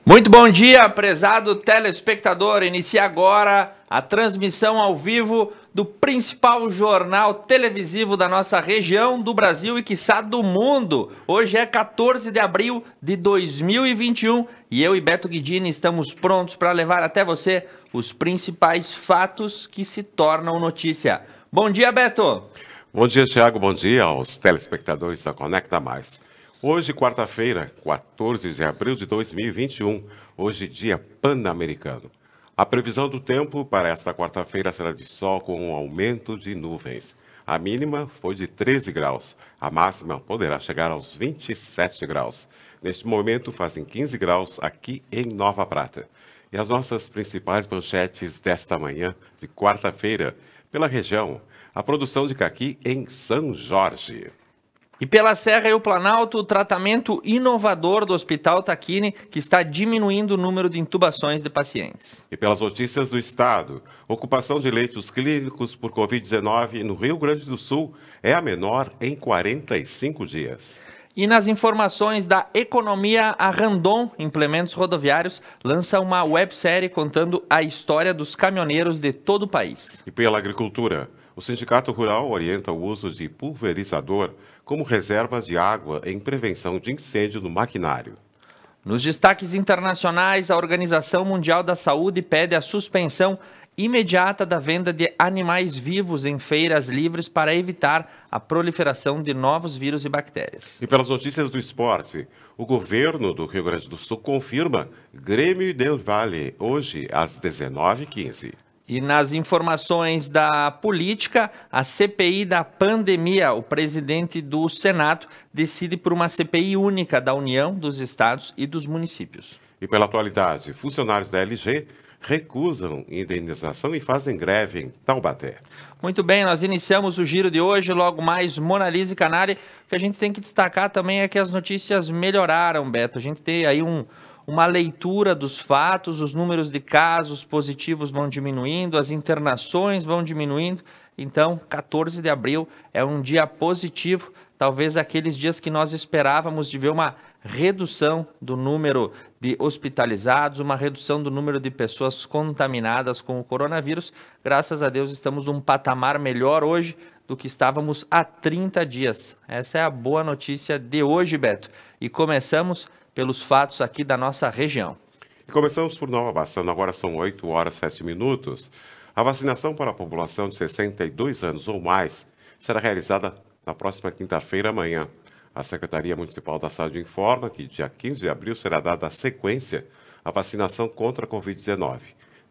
Muito bom dia, prezado telespectador. Inicia agora a transmissão ao vivo do principal jornal televisivo da nossa região, do Brasil e, quiçá, do mundo. Hoje é 14 de abril de 2021 e eu e Beto Guidini estamos prontos para levar até você os principais fatos que se tornam notícia. Bom dia, Beto. Bom dia, Thiago. Bom dia aos telespectadores da Conecta Mais. Hoje, quarta-feira, 14 de abril de 2021, hoje dia pan-americano. A previsão do tempo para esta quarta-feira será de sol com um aumento de nuvens. A mínima foi de 13 graus, a máxima poderá chegar aos 27 graus. Neste momento fazem 15 graus aqui em Nova Prata. E as nossas principais manchetes desta manhã de quarta-feira, pela região, a produção de caqui em São Jorge. E pela Serra e o Planalto, o tratamento inovador do Hospital Taquini, que está diminuindo o número de intubações de pacientes. E pelas notícias do Estado, ocupação de leitos clínicos por Covid-19 no Rio Grande do Sul é a menor em 45 dias. E nas informações da economia, a Randon Implementos Rodoviários lança uma websérie contando a história dos caminhoneiros de todo o país. E pela agricultura, o Sindicato Rural orienta o uso de pulverizador como reservas de água em prevenção de incêndio no maquinário. Nos destaques internacionais, a Organização Mundial da Saúde pede a suspensão imediata da venda de animais vivos em feiras livres para evitar a proliferação de novos vírus e bactérias. E pelas notícias do esporte, o governo do Rio Grande do Sul confirma Grêmio Del Valle, hoje às 19h15. E nas informações da política, a CPI da pandemia, o presidente do Senado decide por uma CPI única da União, dos Estados e dos municípios. E pela atualidade, funcionários da LG recusam indenização e fazem greve em Taubaté. Muito bem, nós iniciamos o giro de hoje, logo mais Monalisa e Canari. O que a gente tem que destacar também é que as notícias melhoraram, Beto. A gente tem aí uma leitura dos fatos, os números de casos positivos vão diminuindo, as internações vão diminuindo. Então, 14 de abril é um dia positivo, talvez aqueles dias que nós esperávamos de ver uma redução do número de hospitalizados, uma redução do número de pessoas contaminadas com o coronavírus. Graças a Deus estamos num patamar melhor hoje do que estávamos há 30 dias. Essa é a boa notícia de hoje, Beto. E começamos pelos fatos aqui da nossa região. E começamos por Nova Bassano, agora são 8 horas e 7 minutos. A vacinação para a população de 62 anos ou mais será realizada na próxima quinta-feira, amanhã. A Secretaria Municipal da Saúde informa que dia 15 de abril será dada a sequência à vacinação contra a Covid-19.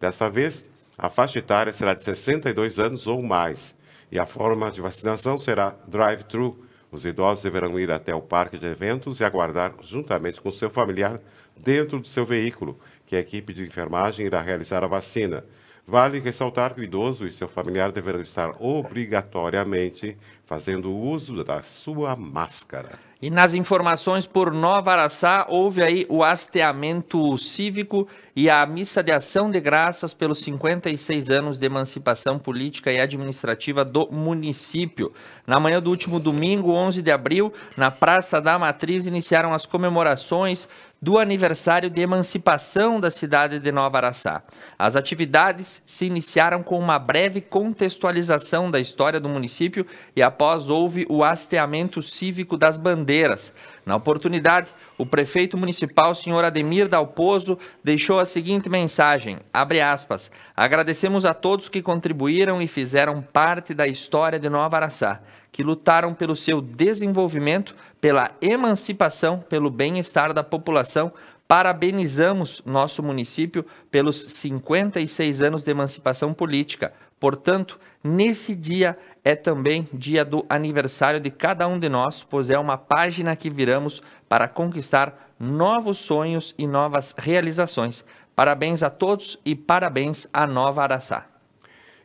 Desta vez, a faixa etária será de 62 anos ou mais e a forma de vacinação será drive-thru. Os idosos deverão ir até o parque de eventos e aguardar juntamente com seu familiar dentro do seu veículo, que a equipe de enfermagem irá realizar a vacina. Vale ressaltar que o idoso e seu familiar deverão estar obrigatoriamente fazendo uso da sua máscara. E nas informações por Nova Araçá, houve aí o hasteamento cívico e a missa de ação de graças pelos 56 anos de emancipação política e administrativa do município. Na manhã do último domingo, 11 de abril, na Praça da Matriz, iniciaram as comemorações do aniversário de emancipação da cidade de Nova Araçá. As atividades se iniciaram com uma breve contextualização da história do município e após houve o hasteamento cívico das bandeiras. Na oportunidade, o prefeito municipal, senhor Ademir Dalpozo, deixou a seguinte mensagem, abre aspas, agradecemos a todos que contribuíram e fizeram parte da história de Nova Araçá, que lutaram pelo seu desenvolvimento, pela emancipação, pelo bem-estar da população. Parabenizamos nosso município pelos 56 anos de emancipação política. Portanto, nesse dia é também dia do aniversário de cada um de nós, pois é uma página que viramos para conquistar novos sonhos e novas realizações. Parabéns a todos e parabéns a Nova Araçá.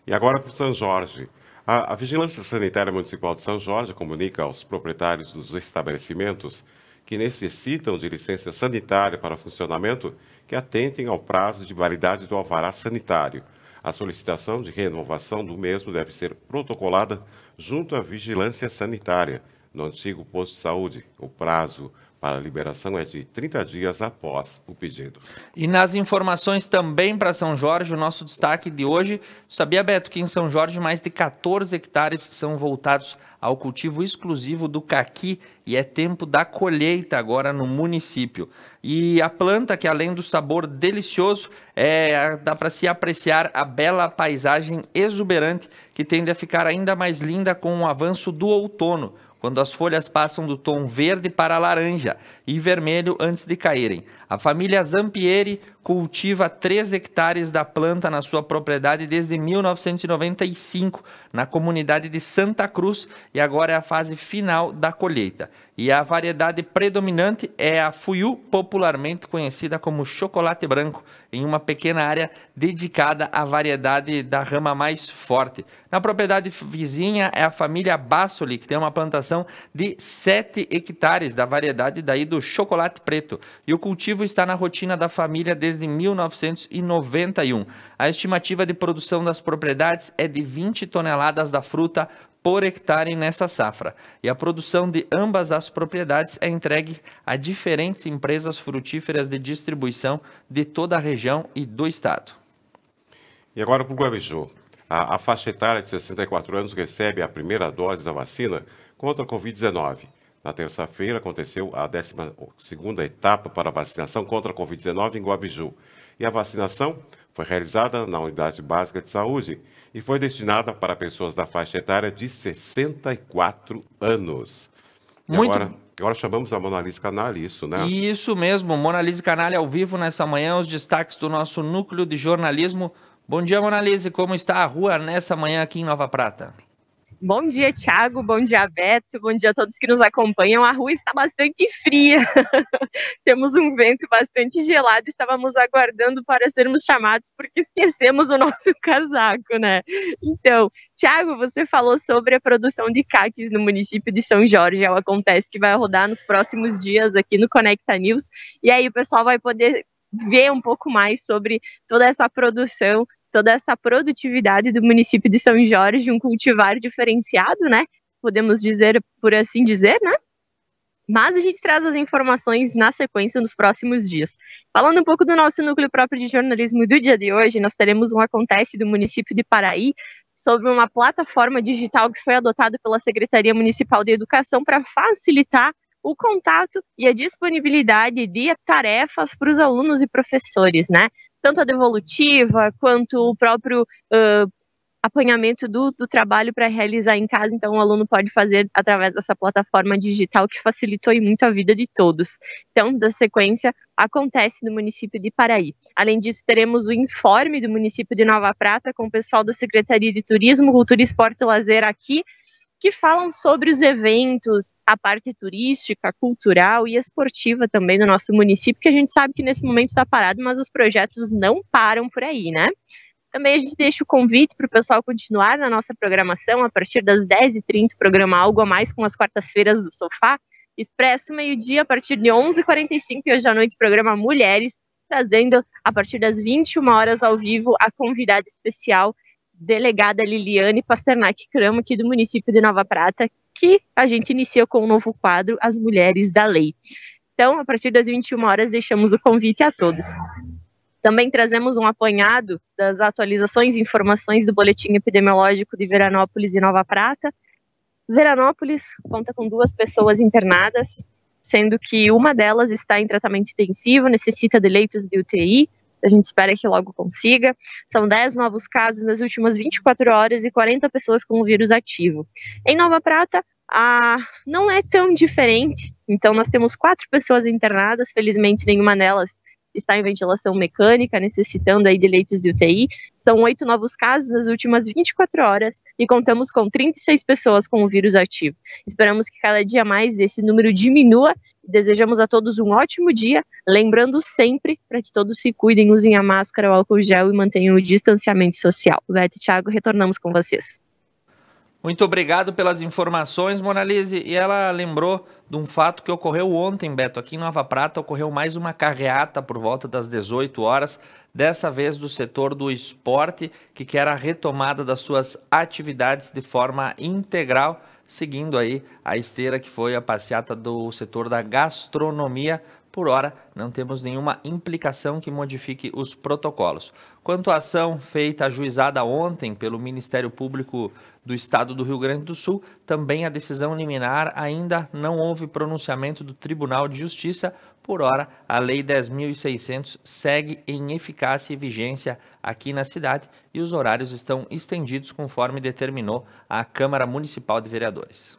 E agora para o São Jorge. A Vigilância Sanitária Municipal de São Jorge comunica aos proprietários dos estabelecimentos que necessitam de licença sanitária para funcionamento que atentem ao prazo de validade do alvará sanitário. A solicitação de renovação do mesmo deve ser protocolada junto à Vigilância Sanitária, no antigo posto de saúde. O prazo para a liberação é de 30 dias após o pedido. E nas informações também para São Jorge, o nosso destaque de hoje, sabia, Beto, que em São Jorge mais de 14 hectares são voltados ao cultivo exclusivo do caqui e é tempo da colheita agora no município. E a planta, que além do sabor delicioso, dá para se apreciar a bela paisagem exuberante que tende a ficar ainda mais linda com o avanço do outono, quando as folhas passam do tom verde para laranja e vermelho antes de caírem. A família Zampieri cultiva 3 hectares da planta na sua propriedade desde 1995, na comunidade de Santa Cruz, e agora é a fase final da colheita. E a variedade predominante é a Fuyu, popularmente conhecida como chocolate branco, em uma pequena área dedicada à variedade da rama mais forte. Na propriedade vizinha é a família Bassoli, que tem uma plantação de 7 hectares da variedade daí do chocolate preto. E o cultivo está na rotina da família desde 1991. A estimativa de produção das propriedades é de 20 toneladas da fruta por hectare nessa safra. E a produção de ambas as propriedades é entregue a diferentes empresas frutíferas de distribuição de toda a região e do estado. E agora para o Guabiju. A faixa etária de 64 anos recebe a primeira dose da vacina contra a Covid-19. Na terça-feira aconteceu a 12ª etapa para a vacinação contra a Covid-19 em Guabiju. E a vacinação foi realizada na Unidade Básica de Saúde e foi destinada para pessoas da faixa etária de 64 anos. E agora chamamos a Monalise Canali, isso, né? Isso mesmo, Monalise Canali ao vivo nessa manhã, os destaques do nosso núcleo de jornalismo. Bom dia, Monalise, como está a rua nessa manhã aqui em Nova Prata? Bom dia, Thiago, bom dia, Beto, bom dia a todos que nos acompanham. A rua está bastante fria, temos um vento bastante gelado, estávamos aguardando para sermos chamados porque esquecemos o nosso casaco, né? Então, Thiago, você falou sobre a produção de caques no município de São Jorge. Ela acontece que vai rodar nos próximos dias aqui no Conecta News, e aí o pessoal vai poder ver um pouco mais sobre toda essa produção, toda essa produtividade do município de São Jorge, um cultivar diferenciado, né? Podemos dizer, por assim dizer, né? Mas a gente traz as informações na sequência nos próximos dias. Falando um pouco do nosso núcleo próprio de jornalismo do dia de hoje, nós teremos um Acontece do município de Paraí sobre uma plataforma digital que foi adotada pela Secretaria Municipal de Educação para facilitar o contato e a disponibilidade de tarefas para os alunos e professores, né? Tanto a devolutiva, quanto o próprio apanhamento do trabalho para realizar em casa. Então, o aluno pode fazer através dessa plataforma digital que facilitou muito a vida de todos. Então, da sequência, acontece no município de Paraí. Além disso, teremos o informe do município de Nova Prata com o pessoal da Secretaria de Turismo, Cultura, Esporte e Lazer aqui, que falam sobre os eventos, a parte turística, cultural e esportiva também do nosso município, que a gente sabe que nesse momento está parado, mas os projetos não param por aí, né? Também a gente deixa o convite para o pessoal continuar na nossa programação, a partir das 10h30, programa Algo a Mais com as quartas-feiras do Sofá, Expresso meio-dia, a partir de 11h45, e hoje à noite, programa Mulheres, trazendo a partir das 21 horas ao vivo a convidada especial, delegada Liliane Pasternak Cramo, aqui do município de Nova Prata, que a gente iniciou com um novo quadro, As Mulheres da Lei. Então, a partir das 21 horas, deixamos o convite a todos. Também trazemos um apanhado das atualizações e informações do boletim epidemiológico de Veranópolis e Nova Prata. Veranópolis conta com 2 pessoas internadas, sendo que uma delas está em tratamento intensivo, necessita de leitos de UTI, a gente espera que logo consiga. São 10 novos casos nas últimas 24 horas e 40 pessoas com o vírus ativo. Em Nova Prata, não é tão diferente. Então, nós temos 4 pessoas internadas, felizmente nenhuma delas está em ventilação mecânica, necessitando aí de leitos de UTI. São 8 novos casos nas últimas 24 horas e contamos com 36 pessoas com o vírus ativo. Esperamos que cada dia mais esse número diminua. Desejamos a todos um ótimo dia, lembrando sempre para que todos se cuidem, usem a máscara, o álcool gel e mantenham o distanciamento social. Beto e Thiago, retornamos com vocês. Muito obrigado pelas informações, Monalise. E ela lembrou de um fato que ocorreu ontem, Beto. Aqui em Nova Prata ocorreu mais uma carreata por volta das 18 horas, dessa vez do setor do esporte, que quer a retomada das suas atividades de forma integral, seguindo aí a esteira que foi a passeata do setor da gastronomia. Por hora, não temos nenhuma implicação que modifique os protocolos. Quanto à ação feita ajuizada ontem pelo Ministério Público do Estado do Rio Grande do Sul, também a decisão liminar ainda não houve pronunciamento do Tribunal de Justiça. Por hora, a Lei 10.600 segue em eficácia e vigência aqui na cidade e os horários estão estendidos conforme determinou a Câmara Municipal de Vereadores.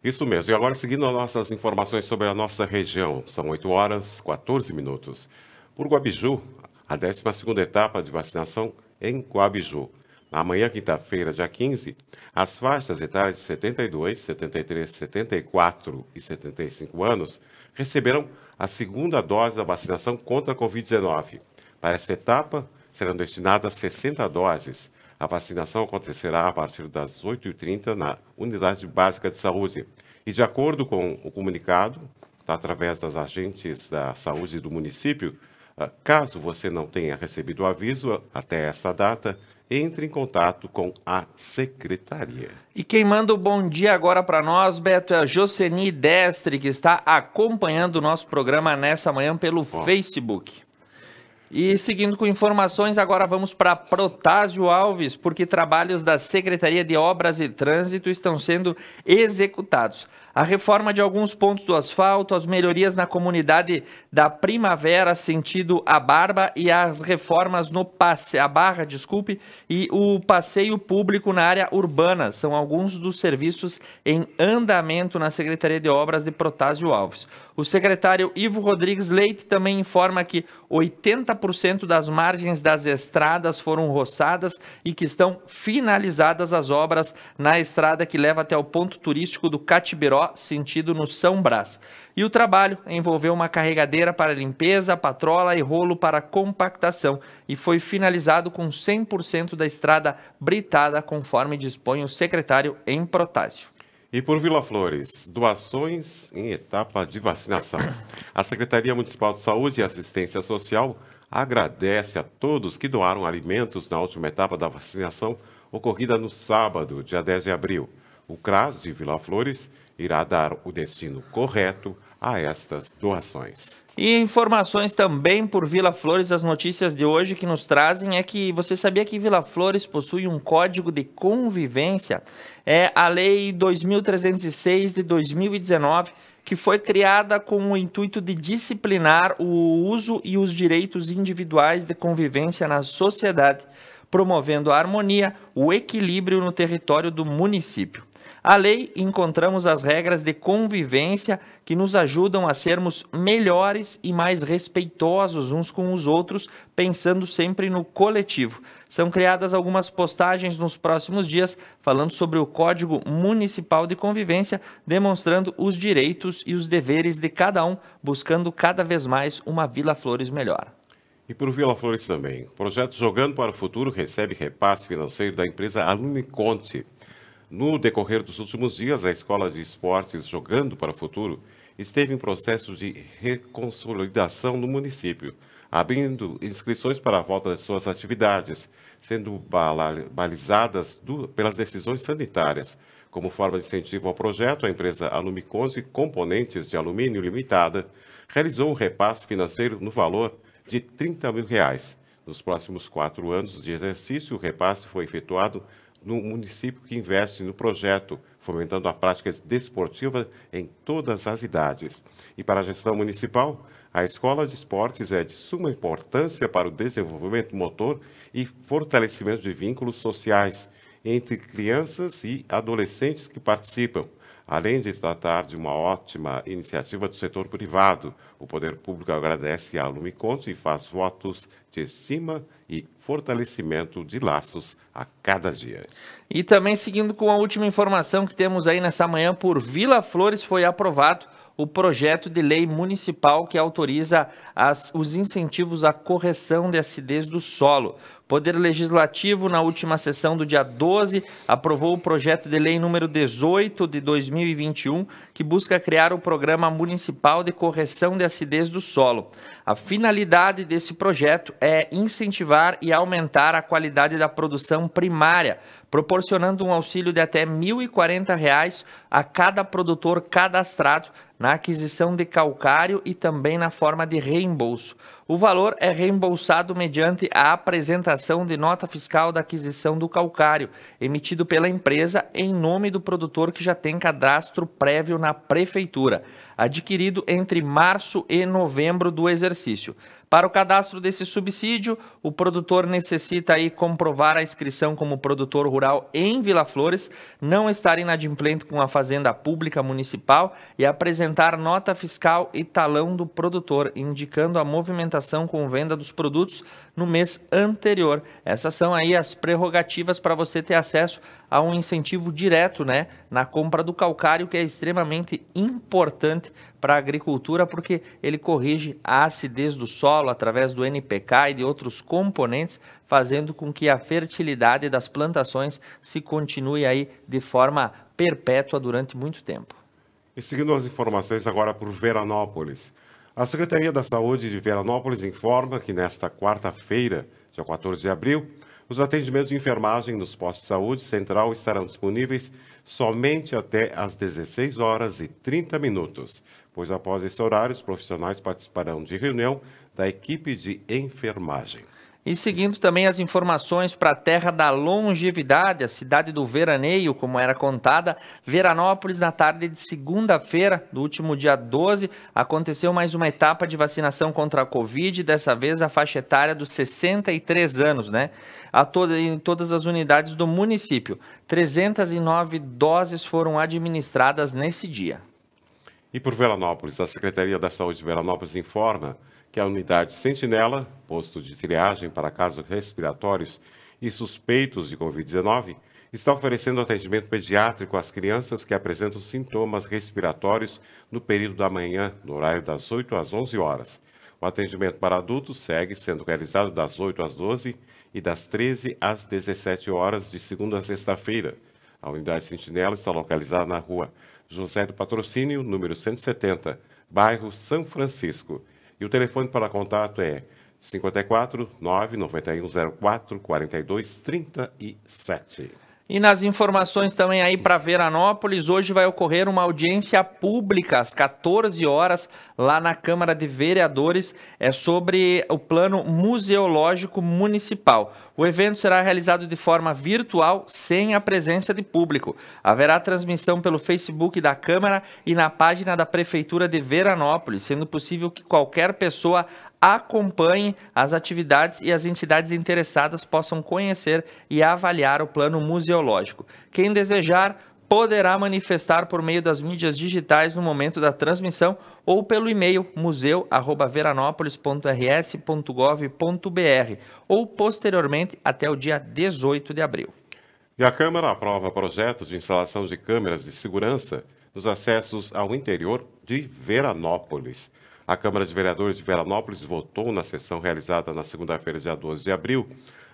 Isso mesmo. E agora, seguindo as nossas informações sobre a nossa região, são 8 horas 14 minutos. Por Guabiju, a 12ª etapa de vacinação em Guabiju. Na manhã, quinta-feira, dia 15, as faixas etárias de 72, 73, 74 e 75 anos receberam a segunda dose da vacinação contra a Covid-19. Para esta etapa, serão destinadas 60 doses. A vacinação acontecerá a partir das 8h30 na Unidade Básica de Saúde. E de acordo com o comunicado, através das agentes da saúde do município, caso você não tenha recebido o aviso até esta data, entre em contato com a secretaria. E quem manda o bom dia agora para nós, Beto, é a Joceni Destre, que está acompanhando o nosso programa nessa manhã pelo Facebook. E seguindo com informações, agora vamos para Protásio Alves, porque trabalhos da Secretaria de Obras e Trânsito estão sendo executados. A reforma de alguns pontos do asfalto, as melhorias na comunidade da Primavera, sentido a Barba, e as reformas no e o passeio público na área urbana. São alguns dos serviços em andamento na Secretaria de Obras de Protásio Alves. O secretário Ivo Rodrigues Leite também informa que 80% das margens das estradas foram roçadas e que estão finalizadas as obras na estrada que leva até o ponto turístico do Catibiró, sentido no São Brás. E o trabalho envolveu uma carregadeira para limpeza, patrola e rolo para compactação e foi finalizado com 100% da estrada britada, conforme dispõe o secretário em Protásio. E por Vila Flores, doações em etapa de vacinação. A Secretaria Municipal de Saúde e Assistência Social agradece a todos que doaram alimentos na última etapa da vacinação ocorrida no sábado, dia 10 de abril. O CRAS de Vila Flores irá dar o destino correto a estas doações. E informações também por Vila Flores, as notícias de hoje que nos trazem é que você sabia que Vila Flores possui um código de convivência? É a Lei 2.306 de 2019, que foi criada com o intuito de disciplinar o uso e os direitos individuais de convivência na sociedade, promovendo a harmonia, o equilíbrio no território do município. A lei, encontramos as regras de convivência que nos ajudam a sermos melhores e mais respeitosos uns com os outros, pensando sempre no coletivo. São criadas algumas postagens nos próximos dias falando sobre o Código Municipal de Convivência, demonstrando os direitos e os deveres de cada um, buscando cada vez mais uma Vila Flores melhor. E por Vila Flores também, o projeto Jogando para o Futuro recebe repasse financeiro da empresa Alumiconte. No decorrer dos últimos dias, a Escola de Esportes Jogando para o Futuro esteve em processo de reconsolidação no município, abrindo inscrições para a volta de suas atividades, sendo balizadas pelas decisões sanitárias. Como forma de incentivo ao projeto, a empresa Alumiconte Componentes de Alumínio Limitada realizou um repasse financeiro no valor de R$30 mil. Nos próximos 4 anos de exercício, o repasse foi efetuado no município que investe no projeto, fomentando a prática desportiva em todas as idades. E para a gestão municipal, a Escola de Esportes é de suma importância para o desenvolvimento motor e fortalecimento de vínculos sociais entre crianças e adolescentes que participam. Além de tratar de uma ótima iniciativa do setor privado, o poder público agradece a Alumiconte e faz votos de estima e fortalecimento de laços a cada dia. E também seguindo com a última informação que temos aí nessa manhã, por Vila Flores foi aprovado o projeto de lei municipal que autoriza os incentivos à correção de acidez do solo. Poder Legislativo, na última sessão do dia 12, aprovou o projeto de lei número 18 de 2021, que busca criar o Programa Municipal de Correção de Acidez do Solo. A finalidade desse projeto é incentivar e aumentar a qualidade da produção primária, proporcionando um auxílio de até R$ 1.040 a cada produtor cadastrado na aquisição de calcário e também na forma de reembolso. O valor é reembolsado mediante a apresentação de nota fiscal da aquisição do calcário, emitido pela empresa em nome do produtor que já tem cadastro prévio na prefeitura, adquirido entre março e novembro do exercício. Para o cadastro desse subsídio, o produtor necessita aí comprovar a inscrição como produtor rural em Vila Flores, não estar inadimplente com a Fazenda Pública Municipal e apresentar nota fiscal e talão do produtor, indicando a movimentação com venda dos produtos no mês anterior. Essas são aí as prerrogativas para você ter acesso a um incentivo direto, né, na compra do calcário, que é extremamente importante para a agricultura, porque ele corrige a acidez do solo através do NPK e de outros componentes, fazendo com que a fertilidade das plantações se continue aí de forma perpétua durante muito tempo. E seguindo as informações agora por Veranópolis. A Secretaria da Saúde de Veranópolis informa que nesta quarta-feira, dia 14 de abril, os atendimentos de enfermagem nos postos de saúde central estarão disponíveis somente até às 16h30, pois após esse horário, os profissionais participarão de reunião da equipe de enfermagem. E seguindo também as informações para a terra da longevidade, a cidade do veraneio, como era contada, Veranópolis, na tarde de segunda-feira, do último dia 12, aconteceu mais uma etapa de vacinação contra a Covid, dessa vez a faixa etária dos 63 anos, né? Em todas as unidades do município. 309 doses foram administradas nesse dia. E por Veranópolis, a Secretaria da Saúde de Veranópolis informa que a unidade Sentinela, posto de triagem para casos respiratórios e suspeitos de Covid-19, está oferecendo atendimento pediátrico às crianças que apresentam sintomas respiratórios no período da manhã, no horário das 8 às 11 horas. O atendimento para adultos segue sendo realizado das 8 às 12 e das 13 às 17 horas, de segunda a sexta-feira. A unidade Sentinela está localizada na rua José do Patrocínio, número 170, bairro São Francisco. E o telefone para contato é 54 99104 4237. E nas informações também aí para Veranópolis, hoje vai ocorrer uma audiência pública às 14 horas lá na Câmara de Vereadores, sobre o plano museológico municipal. O evento será realizado de forma virtual, sem a presença de público. Haverá transmissão pelo Facebook da Câmara e na página da Prefeitura de Veranópolis, sendo possível que qualquer pessoa acompanhe as atividades e as entidades interessadas possam conhecer e avaliar o plano museológico. Quem desejar poderá manifestar por meio das mídias digitais no momento da transmissão ou pelo e-mail museu@veranópolis.rs.gov.br ou posteriormente até o dia 18 de abril. E a Câmara aprova projeto de instalação de câmeras de segurança nos acessos ao interior de Veranópolis. A Câmara de Vereadores de Veranópolis votou na sessão realizada na segunda-feira, dia 12 de abril,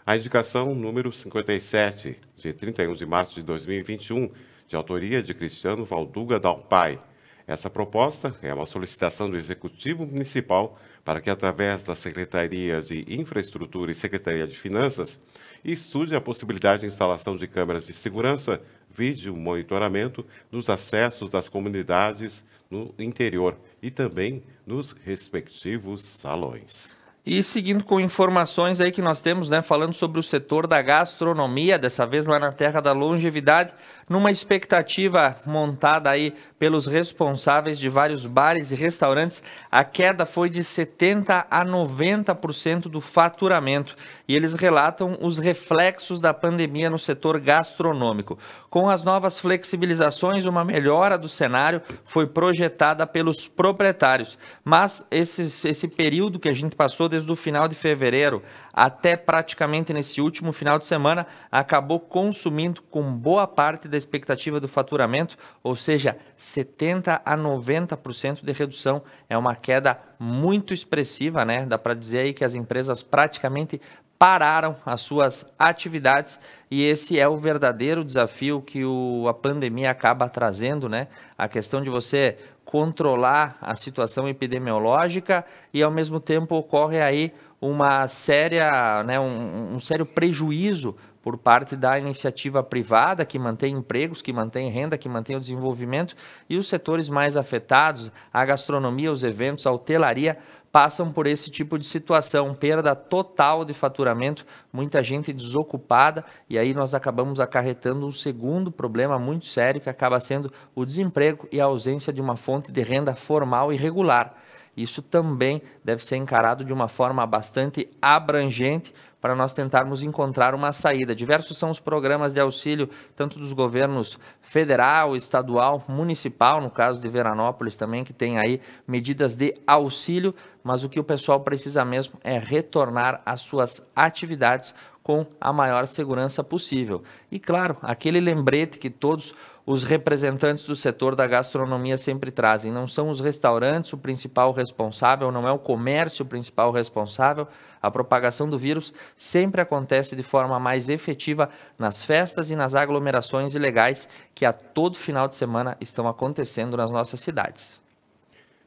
a indicação número 57, de 31 de março de 2021, de autoria de Cristiano Valduga Dalpai. Essa proposta é uma solicitação do Executivo Municipal para que, através da Secretaria de Infraestrutura e Secretaria de Finanças, estude a possibilidade de instalação de câmeras de segurança, vídeo monitoramento nos acessos das comunidades no interior e também nos respectivos salões. E seguindo com informações aí que nós temos, né, falando sobre o setor da gastronomia, dessa vez lá na Terra da Longevidade, numa expectativa montada aí pelos responsáveis de vários bares e restaurantes, a queda foi de 70% a 90% do faturamento. E eles relatam os reflexos da pandemia no setor gastronômico. Com as novas flexibilizações, uma melhora do cenário foi projetada pelos proprietários. Mas esse período que a gente passou desde o final de fevereiro até praticamente nesse último final de semana, acabou consumindo com boa parte da expectativa do faturamento, ou seja, 70% a 90% de redução. É uma queda muito expressiva, né? Dá para dizer aí que as empresas praticamente pararam as suas atividades, e esse é o verdadeiro desafio que a pandemia acaba trazendo, né? A questão de você controlar a situação epidemiológica e, ao mesmo tempo, ocorre aí uma séria, né, um sério prejuízo por parte da iniciativa privada, que mantém empregos, que mantém renda, que mantém o desenvolvimento, e os setores mais afetados, a gastronomia, os eventos, a hotelaria, passam por esse tipo de situação, perda total de faturamento, muita gente desocupada, e aí nós acabamos acarretando um segundo problema muito sério, que acaba sendo o desemprego e a ausência de uma fonte de renda formal e regular. Isso também deve ser encarado de uma forma bastante abrangente para nós tentarmos encontrar uma saída. Diversos são os programas de auxílio, tanto dos governos federal, estadual, municipal, no caso de Veranópolis também, que tem aí medidas de auxílio, mas o que o pessoal precisa mesmo é retornar às suas atividades com a maior segurança possível. E claro, aquele lembrete que todos os representantes do setor da gastronomia sempre trazem: não são os restaurantes o principal responsável, não é o comércio o principal responsável. A propagação do vírus sempre acontece de forma mais efetiva nas festas e nas aglomerações ilegais que a todo final de semana estão acontecendo nas nossas cidades.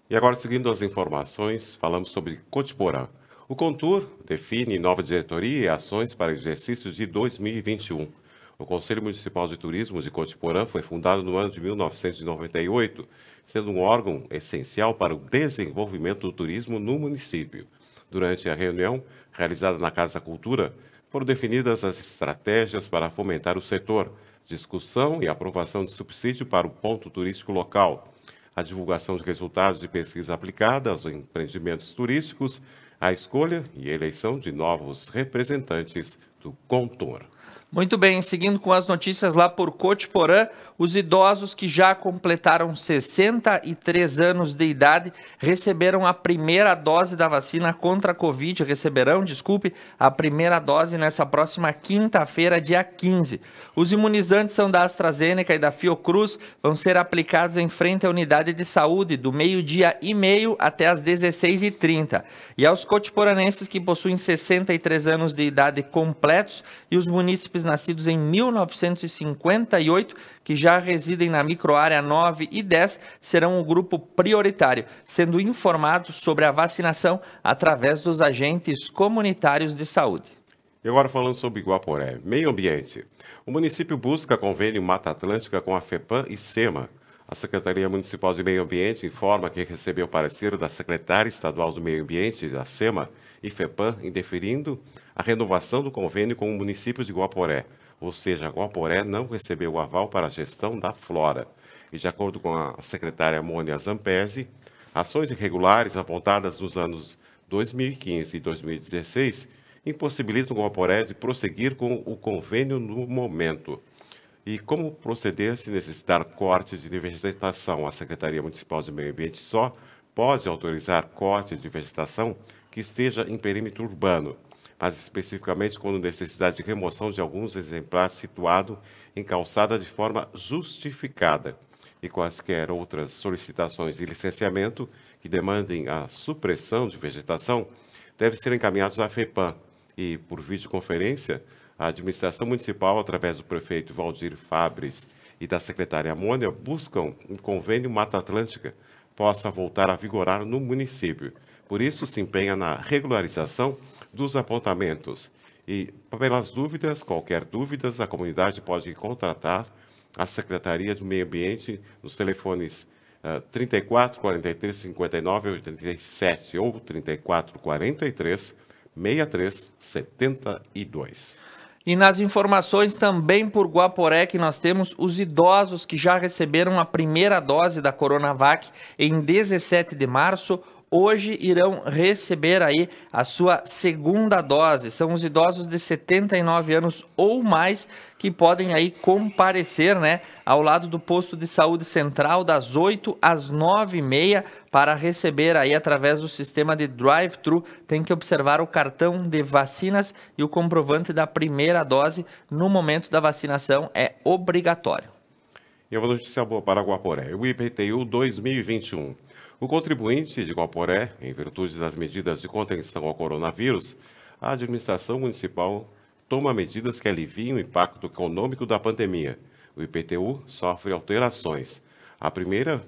E agora, seguindo as informações, falamos sobre Cotiporã. O Contur define nova diretoria e ações para exercícios de 2021. O Conselho Municipal de Turismo de Cotiporã foi fundado no ano de 1998, sendo um órgão essencial para o desenvolvimento do turismo no município. Durante a reunião, realizada na Casa da Cultura, foram definidas as estratégias para fomentar o setor, discussão e aprovação de subsídio para o ponto turístico local, a divulgação de resultados de pesquisa aplicada aos empreendimentos turísticos, a escolha e eleição de novos representantes do Contur. Muito bem, seguindo com as notícias lá por Cotiporã, os idosos que já completaram 63 anos de idade receberam a primeira dose da vacina contra a Covid, receberão a primeira dose nessa próxima quinta-feira, dia 15. Os imunizantes são da AstraZeneca e da Fiocruz, vão ser aplicados em frente à unidade de saúde do 12h30 até as 16h30. E aos cotiporanenses que possuem 63 anos de idade completos e os munícipes nascidos em 1958, que já residem na microárea 9 e 10, serão o grupo prioritário, sendo informados sobre a vacinação através dos agentes comunitários de saúde. E agora falando sobre Guaporé, meio ambiente. O município busca convênio Mata Atlântica com a FEPAM e SEMA. A Secretaria Municipal de Meio Ambiente informa que recebeu parecer da Secretária Estadual do Meio Ambiente, da SEMA e FEPAM, indeferindo a renovação do convênio com o município de Guaporé. Ou seja, Guaporé não recebeu o aval para a gestão da flora. E de acordo com a secretária Mônia Zampesi, ações irregulares apontadas nos anos 2015 e 2016 impossibilitam o Guaporé de prosseguir com o convênio no momento. E como proceder se necessitar corte de vegetação? A Secretaria Municipal de Meio Ambiente só pode autorizar corte de vegetação que esteja em perímetro urbano, mas especificamente quando necessidade de remoção de alguns exemplares situado em calçada de forma justificada. E quaisquer outras solicitações de licenciamento que demandem a supressão de vegetação devem ser encaminhados à FEPAM. E, por videoconferência, a administração municipal, através do prefeito Valdir Fabres e da secretária Mônia, buscam um convênio Mata Atlântica possa voltar a vigorar no município. Por isso, se empenha na regularização dos apontamentos. E, pelas dúvidas, qualquer dúvidas, a comunidade pode contratar a Secretaria do Meio Ambiente nos telefones 34 43 59 87 ou 34 43 63 72. E nas informações também por Guaporé que nós temos os idosos que já receberam a primeira dose da Coronavac em 17 de março hoje irão receber aí a sua segunda dose. São os idosos de 79 anos ou mais que podem aí comparecer, né, ao lado do posto de saúde central das 8 às 9h30 para receber aí através do sistema de drive-thru. Tem que observar o cartão de vacinas e o comprovante da primeira dose no momento da vacinação é obrigatório. E uma notícia boa para Guaporé. O IPTU 2021. O contribuinte de Guaporé, em virtude das medidas de contenção ao coronavírus, a administração municipal toma medidas que aliviem o impacto econômico da pandemia. O IPTU sofre alterações. A primeira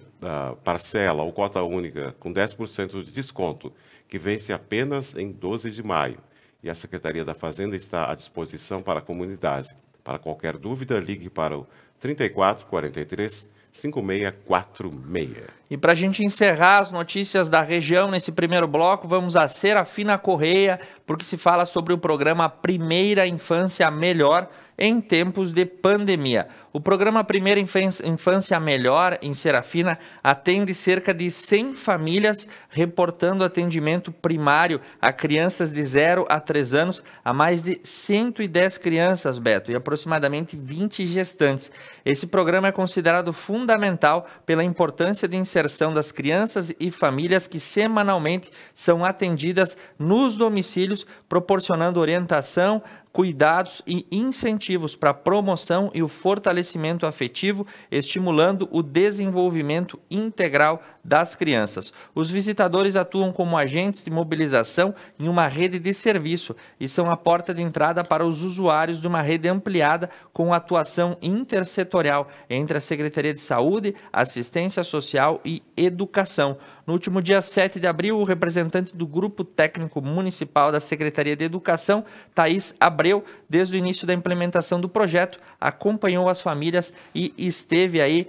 parcela, ou cota única, com 10% de desconto, que vence apenas em 12 de maio. E a Secretaria da Fazenda está à disposição para a comunidade. Para qualquer dúvida, ligue para o 3443 5646. E para a gente encerrar as notícias da região nesse primeiro bloco, vamos a Serafina Correia, porque se fala sobre o programa Primeira Infância Melhor em tempos de pandemia. O programa Primeira Infância Melhor em Serafina atende cerca de 100 famílias, reportando atendimento primário a crianças de 0 a 3 anos, a mais de 110 crianças, Beto, e aproximadamente 20 gestantes. Esse programa é considerado fundamental pela importância de inserção das crianças e famílias que semanalmente são atendidas nos domicílios, proporcionando orientação, cuidados e incentivos para a promoção e o fortalecimento afetivo, estimulando o desenvolvimento integral das crianças. Os visitadores atuam como agentes de mobilização em uma rede de serviço e são a porta de entrada para os usuários de uma rede ampliada com atuação intersetorial entre a Secretaria de Saúde, Assistência Social e Educação. No último dia 7 de abril, o representante do Grupo Técnico Municipal da Secretaria de Educação, Thaís Abreu, desde o início da implementação do projeto, acompanhou as famílias e esteve aí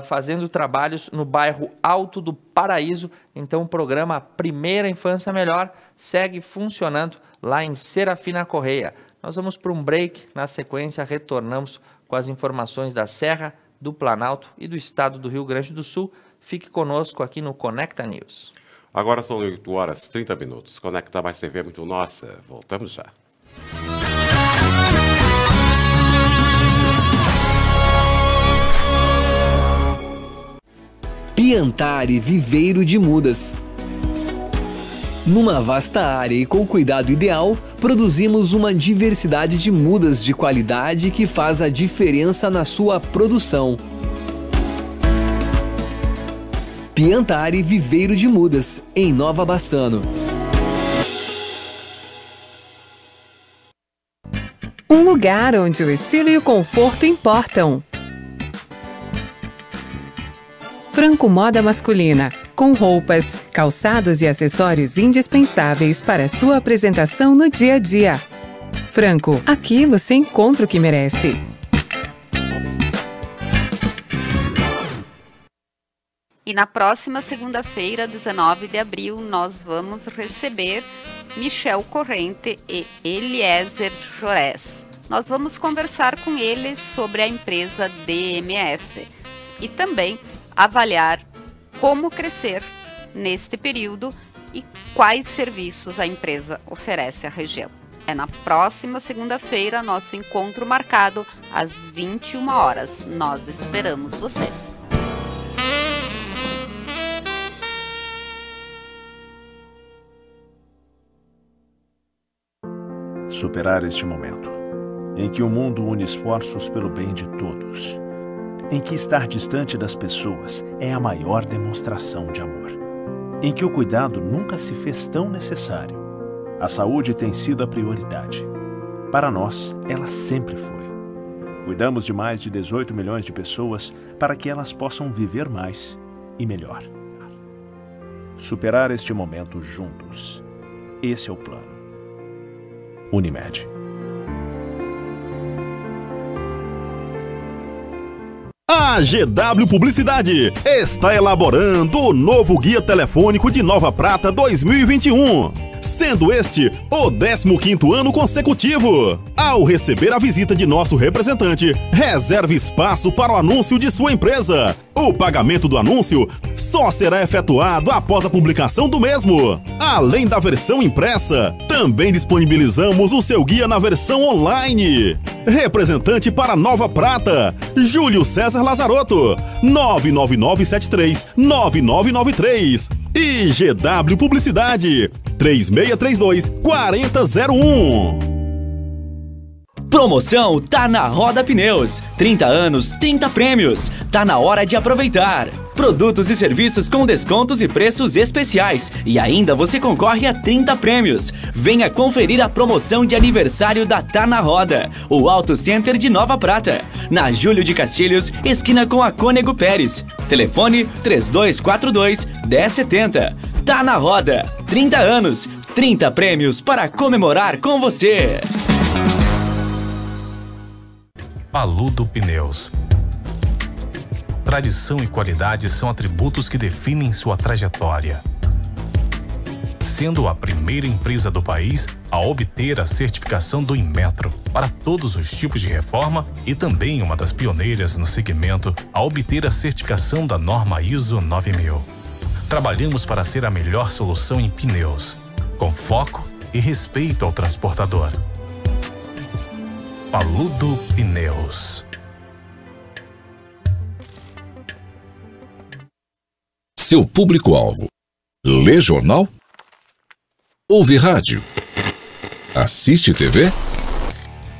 fazendo trabalhos no bairro Alto do Paraíso. Então o programa Primeira Infância Melhor segue funcionando lá em Serafina Correia. Nós vamos para um break, na sequência retornamos com as informações da Serra, do Planalto e do estado do Rio Grande do Sul. Fique conosco aqui no Conecta News. Agora são 8h30. Conecta Mais TV é muito nossa. Voltamos já. Piantari Viveiro de Mudas. Numa vasta área e com cuidado ideal, produzimos uma diversidade de mudas de qualidade que faz a diferença na sua produção. Piantari Viveiro de Mudas, em Nova Bassano. Um lugar onde o estilo e o conforto importam. Franco Moda Masculina, com roupas, calçados e acessórios indispensáveis para sua apresentação no dia a dia. Franco, aqui você encontra o que merece. E na próxima segunda-feira, 19 de abril, nós vamos receber Michel Corrente e Eliezer Jores. Nós vamos conversar com eles sobre a empresa DMS e também avaliar como crescer neste período e quais serviços a empresa oferece à região. É na próxima segunda-feira, nosso encontro marcado às 21 horas. Nós esperamos vocês. Superar este momento, em que o mundo une esforços pelo bem de todos, em que estar distante das pessoas é a maior demonstração de amor, em que o cuidado nunca se fez tão necessário. A saúde tem sido a prioridade. Para nós, ela sempre foi. Cuidamos de mais de 18 milhões de pessoas para que elas possam viver mais e melhor. Superar este momento juntos. Esse é o plano. Unimed. A GW Publicidade está elaborando o novo Guia Telefônico de Nova Prata 2021, sendo este o 15º ano consecutivo. Ao receber a visita de nosso representante, reserve espaço para o anúncio de sua empresa. O pagamento do anúncio só será efetuado após a publicação do mesmo. Além da versão impressa, também disponibilizamos o seu guia na versão online. Representante para Nova Prata, Júlio César Lazarotto, 99973-9993. E GW Publicidade, 3632-4001. Promoção tá na Roda Pneus. 30 anos, 30 prêmios. Tá na hora de aproveitar. Produtos e serviços com descontos e preços especiais. E ainda você concorre a 30 prêmios. Venha conferir a promoção de aniversário da Tá na Roda, o Auto Center de Nova Prata, na Júlio de Castilhos, esquina com a Cônego Pérez. Telefone 3242-1070. Tá na Roda. 30 anos, 30 prêmios para comemorar com você. Paludo Pneus. Tradição e qualidade são atributos que definem sua trajetória. Sendo a primeira empresa do país a obter a certificação do Inmetro para todos os tipos de reforma e também uma das pioneiras no segmento a obter a certificação da norma ISO 9000. Trabalhamos para ser a melhor solução em pneus, com foco e respeito ao transportador. Paludo Pneus. Seu público-alvo: lê jornal? Ouve rádio? Assiste TV?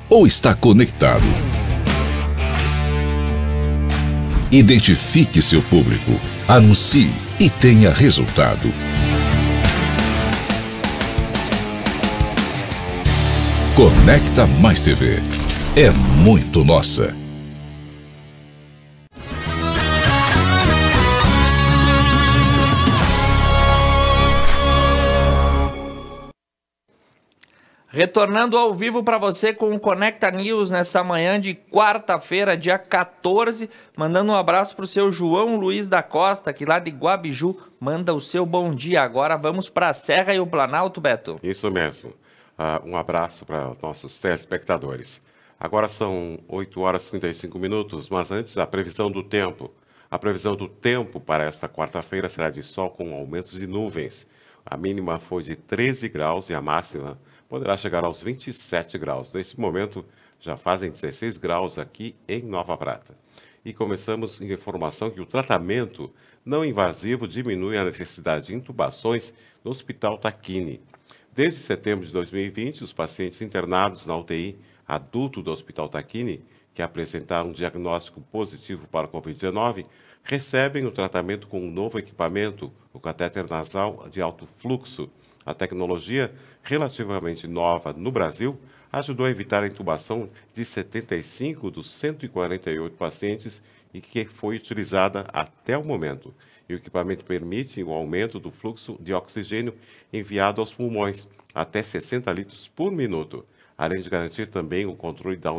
Ou está conectado? Identifique seu público, anuncie e tenha resultado. Conecta Mais TV. É muito nossa. Retornando ao vivo para você com o Conecta News nessa manhã de quarta-feira, dia 14. Mandando um abraço para o seu João Luiz da Costa, que lá de Guabiju manda o seu bom dia. Agora vamos para a Serra e o Planalto, Beto. Isso mesmo. Um abraço para nossos telespectadores. Agora são 8 horas e 35 minutos, mas antes a previsão do tempo. A previsão do tempo para esta quarta-feira será de sol com aumentos de nuvens. A mínima foi de 13 graus e a máxima poderá chegar aos 27 graus. Nesse momento já fazem 16 graus aqui em Nova Prata. E começamos em informação que o tratamento não invasivo diminui a necessidade de intubações no Hospital Tacchini. Desde setembro de 2020, os pacientes internados na UTI adulto do Hospital Tacchini, que apresentaram um diagnóstico positivo para a Covid-19, recebem o tratamento com um novo equipamento, o catéter nasal de alto fluxo. A tecnologia, relativamente nova no Brasil, ajudou a evitar a intubação de 75 dos 148 pacientes e que foi utilizada até o momento. E o equipamento permite o aumento do fluxo de oxigênio enviado aos pulmões, até 60 litros por minuto, além de garantir também o controle da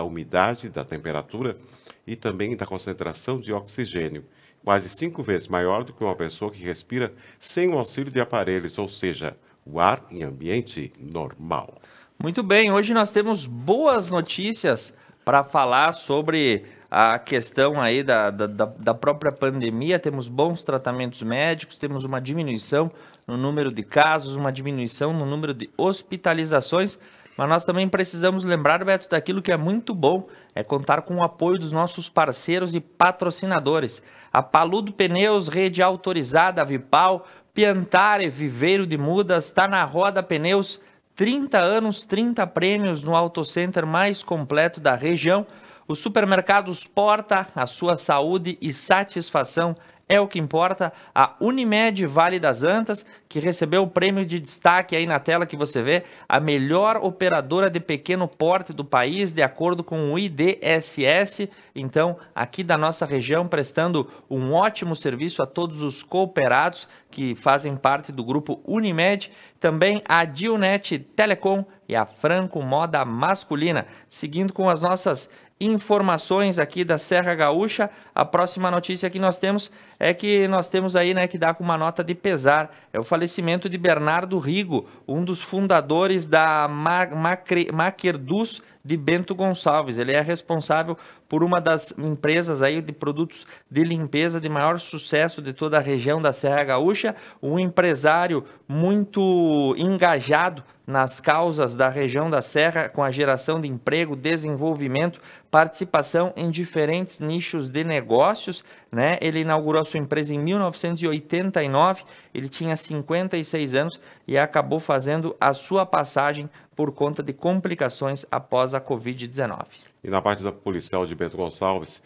umidade, da temperatura e também da concentração de oxigênio, quase 5 vezes maior do que uma pessoa que respira sem o auxílio de aparelhos, ou seja, o ar em ambiente normal. Muito bem, hoje nós temos boas notícias para falar sobre a questão aí da própria pandemia. Temos bons tratamentos médicos, temos uma diminuição no número de casos, uma diminuição no número de hospitalizações, mas nós também precisamos lembrar, Beto, daquilo que é muito bom, é contar com o apoio dos nossos parceiros e patrocinadores. A Paludo Pneus, rede autorizada, Vipal, Piantare, Viveiro de Mudas, está na Roda Pneus, 30 anos, 30 prêmios no Auto Center mais completo da região. Os supermercados Porta, a sua saúde e satisfação é o que importa. A Unimed Vale das Antas, que recebeu o prêmio de destaque aí na tela que você vê, a melhor operadora de pequeno porte do país, de acordo com o IDSS. Então, aqui da nossa região, prestando um ótimo serviço a todos os cooperados que fazem parte do grupo Unimed. Também a Dionet Telecom e a Franco Moda Masculina. Seguindo com as nossas informações aqui da Serra Gaúcha. A próxima notícia que nós temos é que nós temos aí, né, que dá com uma nota de pesar. É o falecimento de Bernardo Rigo, um dos fundadores da Macerdus de Bento Gonçalves. Ele é responsável por uma das empresas aí de produtos de limpeza de maior sucesso de toda a região da Serra Gaúcha, um empresário muito engajado nas causas da região da Serra, com a geração de emprego, desenvolvimento, participação em diferentes nichos de negócios, né? Ele inaugurou a sua empresa em 1989, ele tinha 56 anos e acabou fazendo a sua passagem por conta de complicações após a Covid-19. E na parte da policial de Bento Gonçalves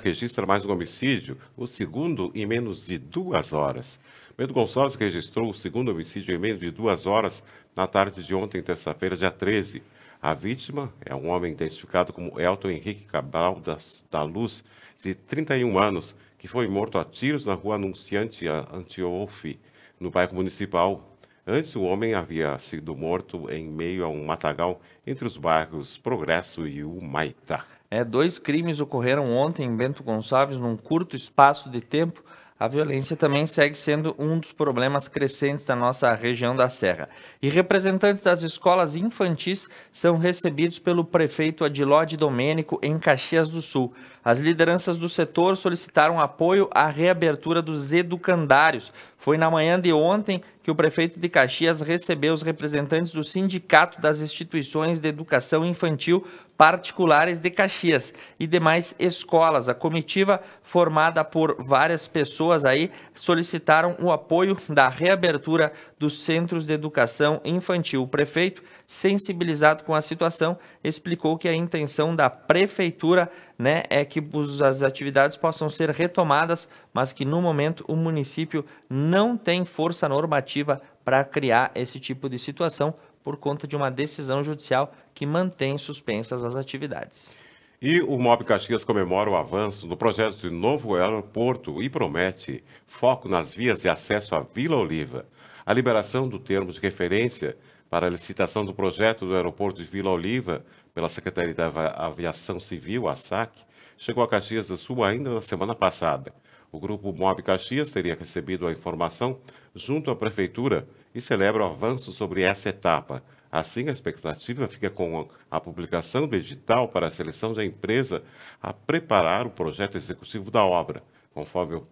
registra mais um homicídio, o segundo em menos de 2 horas. Bento Gonçalves registrou o segundo homicídio em menos de 2 horas na tarde de ontem, terça-feira, dia 13. A vítima é um homem identificado como Elton Henrique Cabral da Luz, de 31 anos, que foi morto a tiros na rua Anunciante Antiofe, no bairro Municipal. Antes, o homem havia sido morto em meio a um matagal entre os bairros Progresso e Humaitá. 2 crimes ocorreram ontem em Bento Gonçalves num curto espaço de tempo. A violência também segue sendo um dos problemas crescentes da nossa região da Serra. E representantes das escolas infantis são recebidos pelo prefeito Adilode Domênico em Caxias do Sul. As lideranças do setor solicitaram apoio à reabertura dos educandários. Foi na manhã de ontem que o prefeito de Caxias recebeu os representantes do Sindicato das Instituições de Educação Infantil Particulares de Caxias e demais escolas. A comitiva, formada por várias pessoas aí, solicitaram o apoio da reabertura dos centros de educação infantil. O prefeito, sensibilizado com a situação, explicou que a intenção da prefeitura, né, é que as atividades possam ser retomadas, mas que no momento o município não tem força normativa para criar esse tipo de situação por conta de uma decisão judicial que mantém suspensas as atividades. E o MOB Caxias comemora o avanço do projeto de novo aeroporto e promete foco nas vias de acesso à Vila Oliva. A liberação do termo de referência para a licitação do projeto do aeroporto de Vila Oliva pela Secretaria da Aviação Civil, a SAC, chegou a Caxias do Sul ainda na semana passada. O grupo MOB Caxias teria recebido a informação junto à Prefeitura e celebra o avanço sobre essa etapa. Assim, a expectativa fica com a publicação do edital para a seleção da empresa a preparar o projeto executivo da obra. Conforme o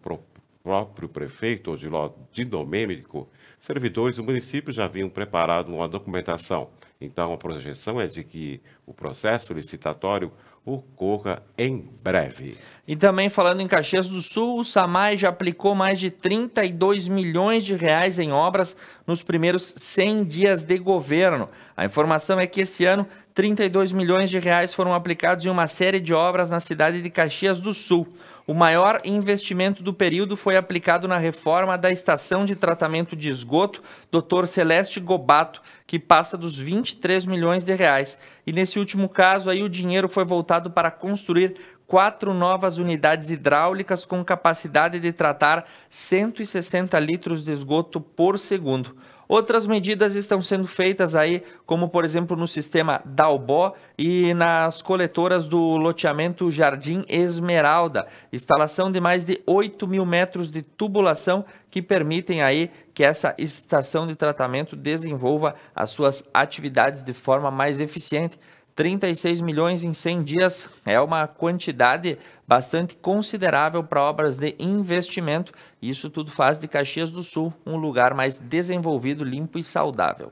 próprio prefeito Odilode Domênico, servidores do município já haviam preparado uma documentação. Então, a projeção é de que o processo licitatório ocorra em breve. E também falando em Caxias do Sul, o SAMAI já aplicou mais de 32 milhões de reais em obras nos primeiros 100 dias de governo. A informação é que esse ano 32 milhões de reais foram aplicados em uma série de obras na cidade de Caxias do Sul. O maior investimento do período foi aplicado na reforma da estação de tratamento de esgoto Dr. Celeste Gobato, que passa dos 23 milhões de reais. E nesse último caso, aí o dinheiro foi voltado para construir 4 novas unidades hidráulicas com capacidade de tratar 160 litros de esgoto por segundo. Outras medidas estão sendo feitas aí, como por exemplo no sistema Dalbó e nas coletoras do loteamento Jardim Esmeralda, instalação de mais de 8 mil metros de tubulação que permitem aí que essa estação de tratamento desenvolva as suas atividades de forma mais eficiente. 36 milhões em 100 dias é uma quantidade bastante considerável para obras de investimento. Isso tudo faz de Caxias do Sul um lugar mais desenvolvido, limpo e saudável.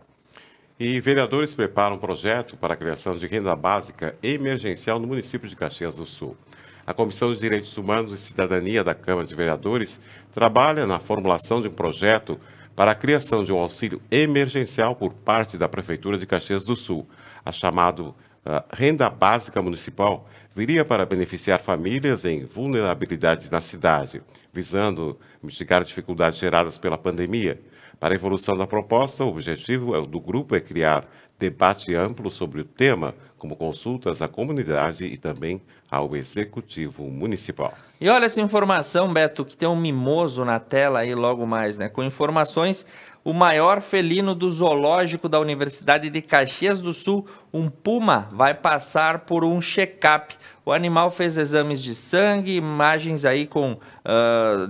E vereadores preparam um projeto para a criação de renda básica emergencial no município de Caxias do Sul. A Comissão de Direitos Humanos e Cidadania da Câmara de Vereadores trabalha na formulação de um projeto para a criação de um auxílio emergencial por parte da Prefeitura de Caxias do Sul. A chamada Renda Básica Municipal viria para beneficiar famílias em vulnerabilidade na cidade, visando mitigar dificuldades geradas pela pandemia. Para a evolução da proposta, o objetivo do grupo é criar debate amplo sobre o tema, como consultas à comunidade e também ao Executivo Municipal. E olha essa informação, Beto, que tem um mimoso na tela aí logo mais, né? Com informações, o maior felino do zoológico da Universidade de Caxias do Sul, um puma, vai passar por um check-up. O animal fez exames de sangue, imagens aí com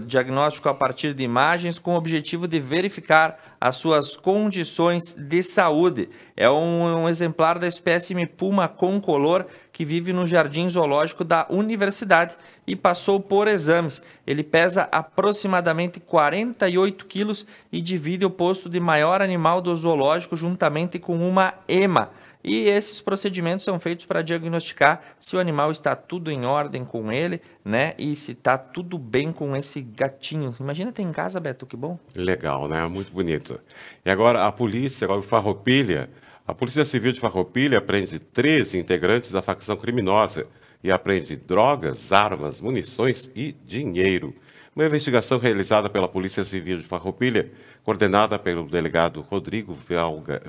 diagnóstico a partir de imagens, com o objetivo de verificar as suas condições de saúde. É um exemplar da espécie puma concolor que vive no Jardim Zoológico da Universidade e passou por exames. Ele pesa aproximadamente 48 quilos e divide o posto de maior animal do zoológico juntamente com uma ema. E esses procedimentos são feitos para diagnosticar se o animal está tudo em ordem com ele, né? E se está tudo bem com esse gatinho. Imagina ter em casa, Beto, que bom. Legal, né? Muito bonito. E agora a polícia, agora o Farroupilha. A Polícia Civil de Farroupilha prende 13 integrantes da facção criminosa e apreende drogas, armas, munições e dinheiro. Uma investigação realizada pela Polícia Civil de Farroupilha, coordenada pelo delegado Rodrigo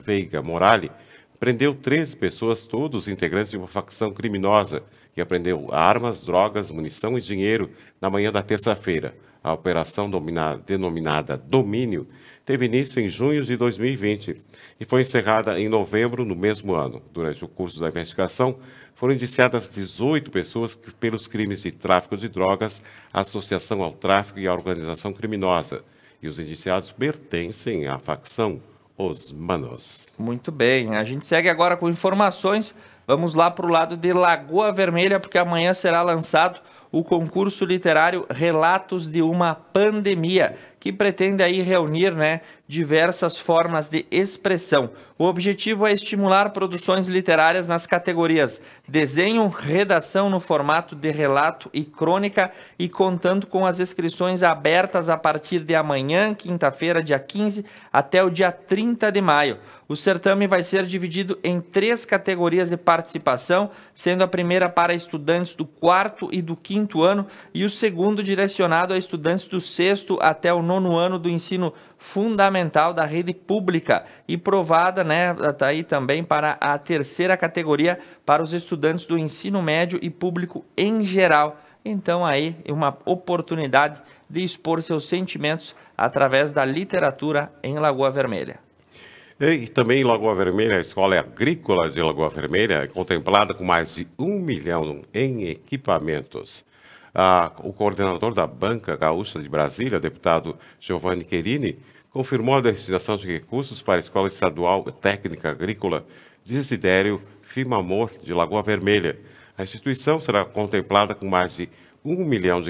Veiga Morali, prendeu 13 pessoas, todos integrantes de uma facção criminosa, que apreendeu armas, drogas, munição e dinheiro na manhã da terça-feira. A operação denominada Domínio teve início em junho de 2020 e foi encerrada em novembro no mesmo ano. Durante o curso da investigação, foram indiciadas 18 pessoas pelos crimes de tráfico de drogas, associação ao tráfico e à organização criminosa. E os indiciados pertencem à facção Os Manos. Muito bem, a gente segue agora com informações. Vamos lá para o lado de Lagoa Vermelha, porque amanhã será lançado o concurso literário Relatos de uma Pandemia, que pretende aí reunir, né, diversas formas de expressão. O objetivo é estimular produções literárias nas categorias desenho, redação no formato de relato e crônica, e contando com as inscrições abertas a partir de amanhã, quinta-feira, dia 15, até o dia 30 de maio. O certame vai ser dividido em 3 categorias de participação, sendo a primeira para estudantes do 4º e do 5º ano e o segundo direcionado a estudantes do 6º até o 9º ano do ensino fundamental da rede pública e provada, né, tá aí também para a 3ª categoria para os estudantes do ensino médio e público em geral. Então aí uma oportunidade de expor seus sentimentos através da literatura em Lagoa Vermelha. E também em Lagoa Vermelha, a Escola Agrícola de Lagoa Vermelha é contemplada com mais de 1 milhão em equipamentos. O coordenador da Banca Gaúcha de Brasília, deputado Giovanni Querini, confirmou a destinação de recursos para a Escola Estadual Técnica Agrícola Desidério Firmamor de Lagoa Vermelha. A instituição será contemplada com mais de R$ 1 milhão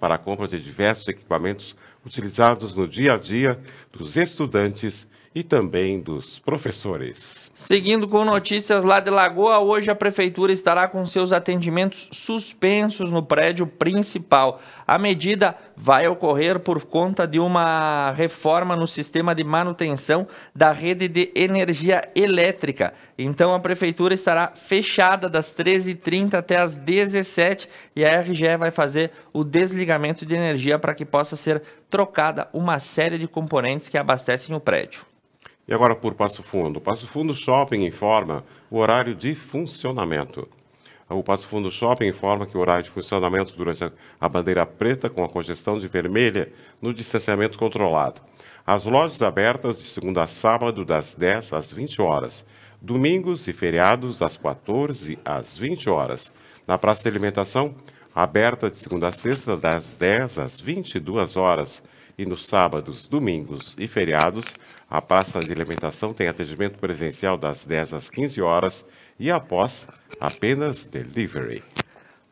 para a compra de diversos equipamentos utilizados no dia a dia dos estudantes e também dos professores. Seguindo com notícias lá de Lagoa, hoje a Prefeitura estará com seus atendimentos suspensos no prédio principal. A medida vai ocorrer por conta de uma reforma no sistema de manutenção da rede de energia elétrica. Então a Prefeitura estará fechada das 13h30 até as 17h e a RGE vai fazer o desligamento de energia para que possa ser trocada uma série de componentes que abastecem o prédio. E agora por Passo Fundo. O Passo Fundo Shopping informa o horário de funcionamento. O Passo Fundo Shopping informa que o horário de funcionamento durante a bandeira preta com a congestão de vermelha no distanciamento controlado. As lojas abertas de segunda a sábado das 10 às 20 horas. Domingos e feriados das 14 às 20 horas. Na praça de alimentação, aberta de segunda a sexta das 10 às 22 horas. E nos sábados, domingos e feriados, a praça de alimentação tem atendimento presencial das 10 às 15 horas e após, apenas delivery.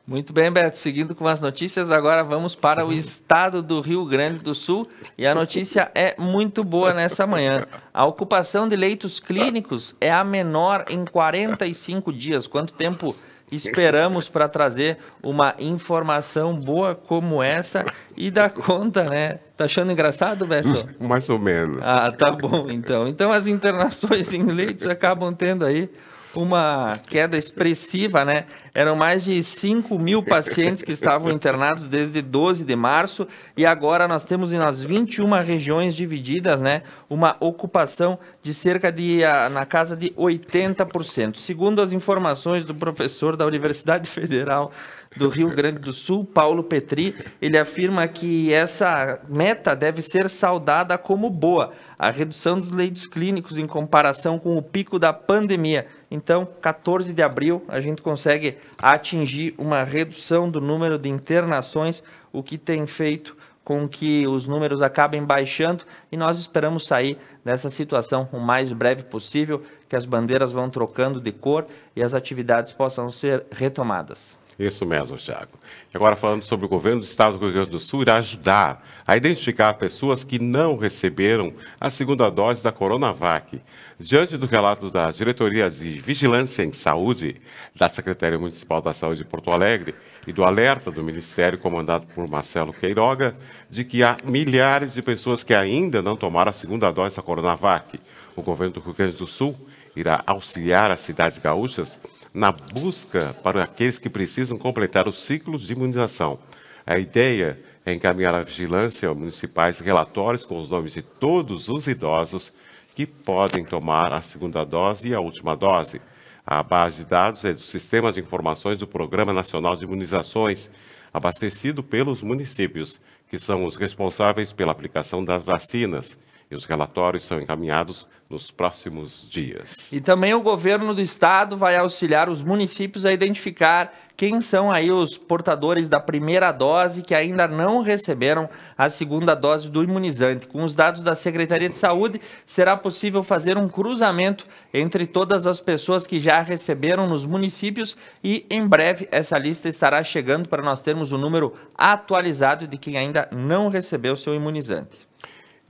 Muito bem, Beto. Seguindo com as notícias, agora vamos para o estado do Rio Grande do Sul e a notícia é muito boa nessa manhã. A ocupação de leitos clínicos é a menor em 45 dias. Quanto tempo esperamos para trazer uma informação boa como essa e dar conta, né? Tá achando engraçado, Beto? Mais ou menos. Ah, tá bom, então. Então as internações em leitos acabam tendo aí uma queda expressiva, né? Eram mais de 5.000 pacientes que estavam internados desde 12 de março e agora nós temos nas 21 regiões divididas, né? uma ocupação de cerca de, na casa de 80%. Segundo as informações do professor da Universidade Federal do Rio Grande do Sul, Paulo Petri, ele afirma que essa meta deve ser saudada como boa, a redução dos leitos clínicos em comparação com o pico da pandemia. Então, 14 de abril, a gente consegue atingir uma redução do número de internações, o que tem feito com que os números acabem baixando, e nós esperamos sair dessa situação o mais breve possível, que as bandeiras vão trocando de cor e as atividades possam ser retomadas. Isso mesmo, Thiago. E agora falando sobre o governo do estado do Rio Grande do Sul irá ajudar a identificar pessoas que não receberam a segunda dose da Coronavac. Diante do relato da Diretoria de Vigilância em Saúde da Secretaria Municipal da Saúde de Porto Alegre e do alerta do Ministério comandado por Marcelo Queiroga de que há milhares de pessoas que ainda não tomaram a segunda dose da Coronavac, o governo do Rio Grande do Sul irá auxiliar as cidades gaúchas na busca para aqueles que precisam completar o ciclo de imunização. A ideia é encaminhar à vigilância municipais relatórios com os nomes de todos os idosos que podem tomar a segunda dose e a última dose. A base de dados é do Sistema de Informações do Programa Nacional de Imunizações, abastecido pelos municípios, que são os responsáveis pela aplicação das vacinas. E os relatórios são encaminhados nos próximos dias. E também o governo do estado vai auxiliar os municípios a identificar quem são aí os portadores da primeira dose que ainda não receberam a segunda dose do imunizante. Com os dados da Secretaria de Saúde, será possível fazer um cruzamento entre todas as pessoas que já receberam nos municípios e em breve essa lista estará chegando para nós termos o número atualizado de quem ainda não recebeu seu imunizante.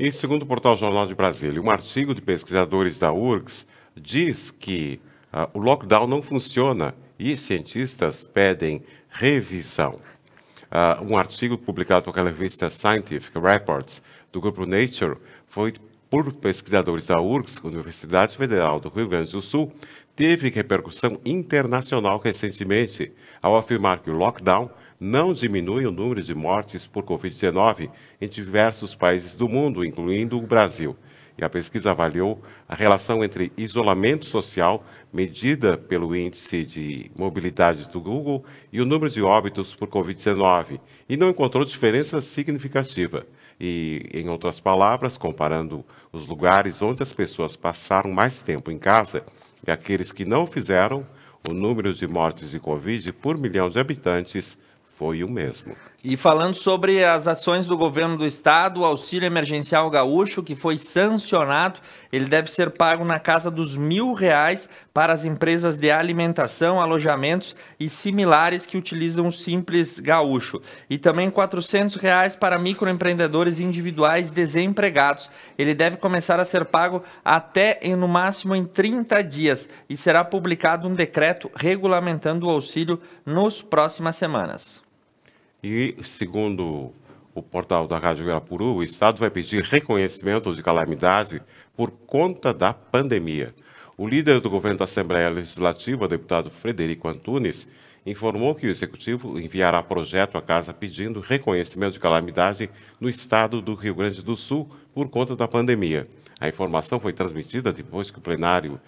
E segundo o portal Jornal de Brasília, um artigo de pesquisadores da URGS diz que o lockdown não funciona e cientistas pedem revisão. Um artigo publicado pela revista Scientific Reports do grupo Nature foi por pesquisadores da URGS, Universidade Federal do Rio Grande do Sul, teve repercussão internacional recentemente ao afirmar que o lockdown não diminui o número de mortes por Covid-19 em diversos países do mundo, incluindo o Brasil. E a pesquisa avaliou a relação entre isolamento social, medida pelo índice de mobilidade do Google, e o número de óbitos por Covid-19, e não encontrou diferença significativa. E, em outras palavras, comparando os lugares onde as pessoas passaram mais tempo em casa e aqueles que não fizeram, o número de mortes de Covid por milhão de habitantes foi o mesmo. E falando sobre as ações do governo do estado, o auxílio emergencial gaúcho, que foi sancionado, ele deve ser pago na casa dos R$1.000 para as empresas de alimentação, alojamentos e similares que utilizam o Simples Gaúcho. E também R$400 para microempreendedores individuais desempregados. Ele deve começar a ser pago até no máximo em 30 dias e será publicado um decreto regulamentando o auxílio nas próximas semanas. E, segundo o portal da Rádio Irapuru, o Estado vai pedir reconhecimento de calamidade por conta da pandemia. O líder do governo da Assembleia Legislativa, o deputado Frederico Antunes, informou que o Executivo enviará projeto à Casa pedindo reconhecimento de calamidade no Estado do Rio Grande do Sul por conta da pandemia. A informação foi transmitida depois que o plenário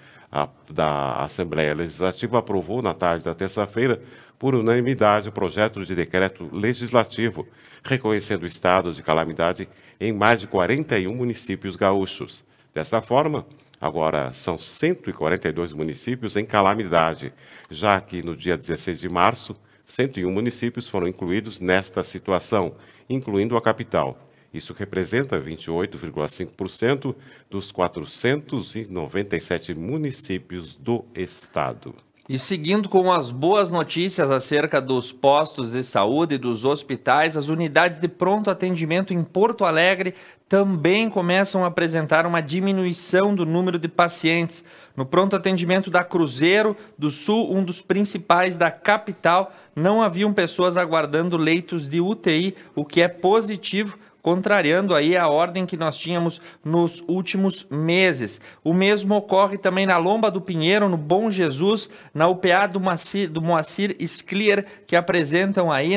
da Assembleia Legislativa aprovou na tarde da terça-feira, por unanimidade, o projeto de decreto legislativo reconhecendo o estado de calamidade em mais de 41 municípios gaúchos. Dessa forma, agora são 142 municípios em calamidade, já que no dia 16 de março, 101 municípios foram incluídos nesta situação, incluindo a capital. Isso representa 28,5% dos 497 municípios do estado. E seguindo com as boas notícias acerca dos postos de saúde e dos hospitais, as unidades de pronto atendimento em Porto Alegre também começam a apresentar uma diminuição do número de pacientes. No pronto atendimento da Cruzeiro do Sul, um dos principais da capital, não haviam pessoas aguardando leitos de UTI, o que é positivo, contrariando aí a ordem que nós tínhamos nos últimos meses. O mesmo ocorre também na Lomba do Pinheiro, no Bom Jesus, na UPA do Moacir Sclier, que apresentam aí,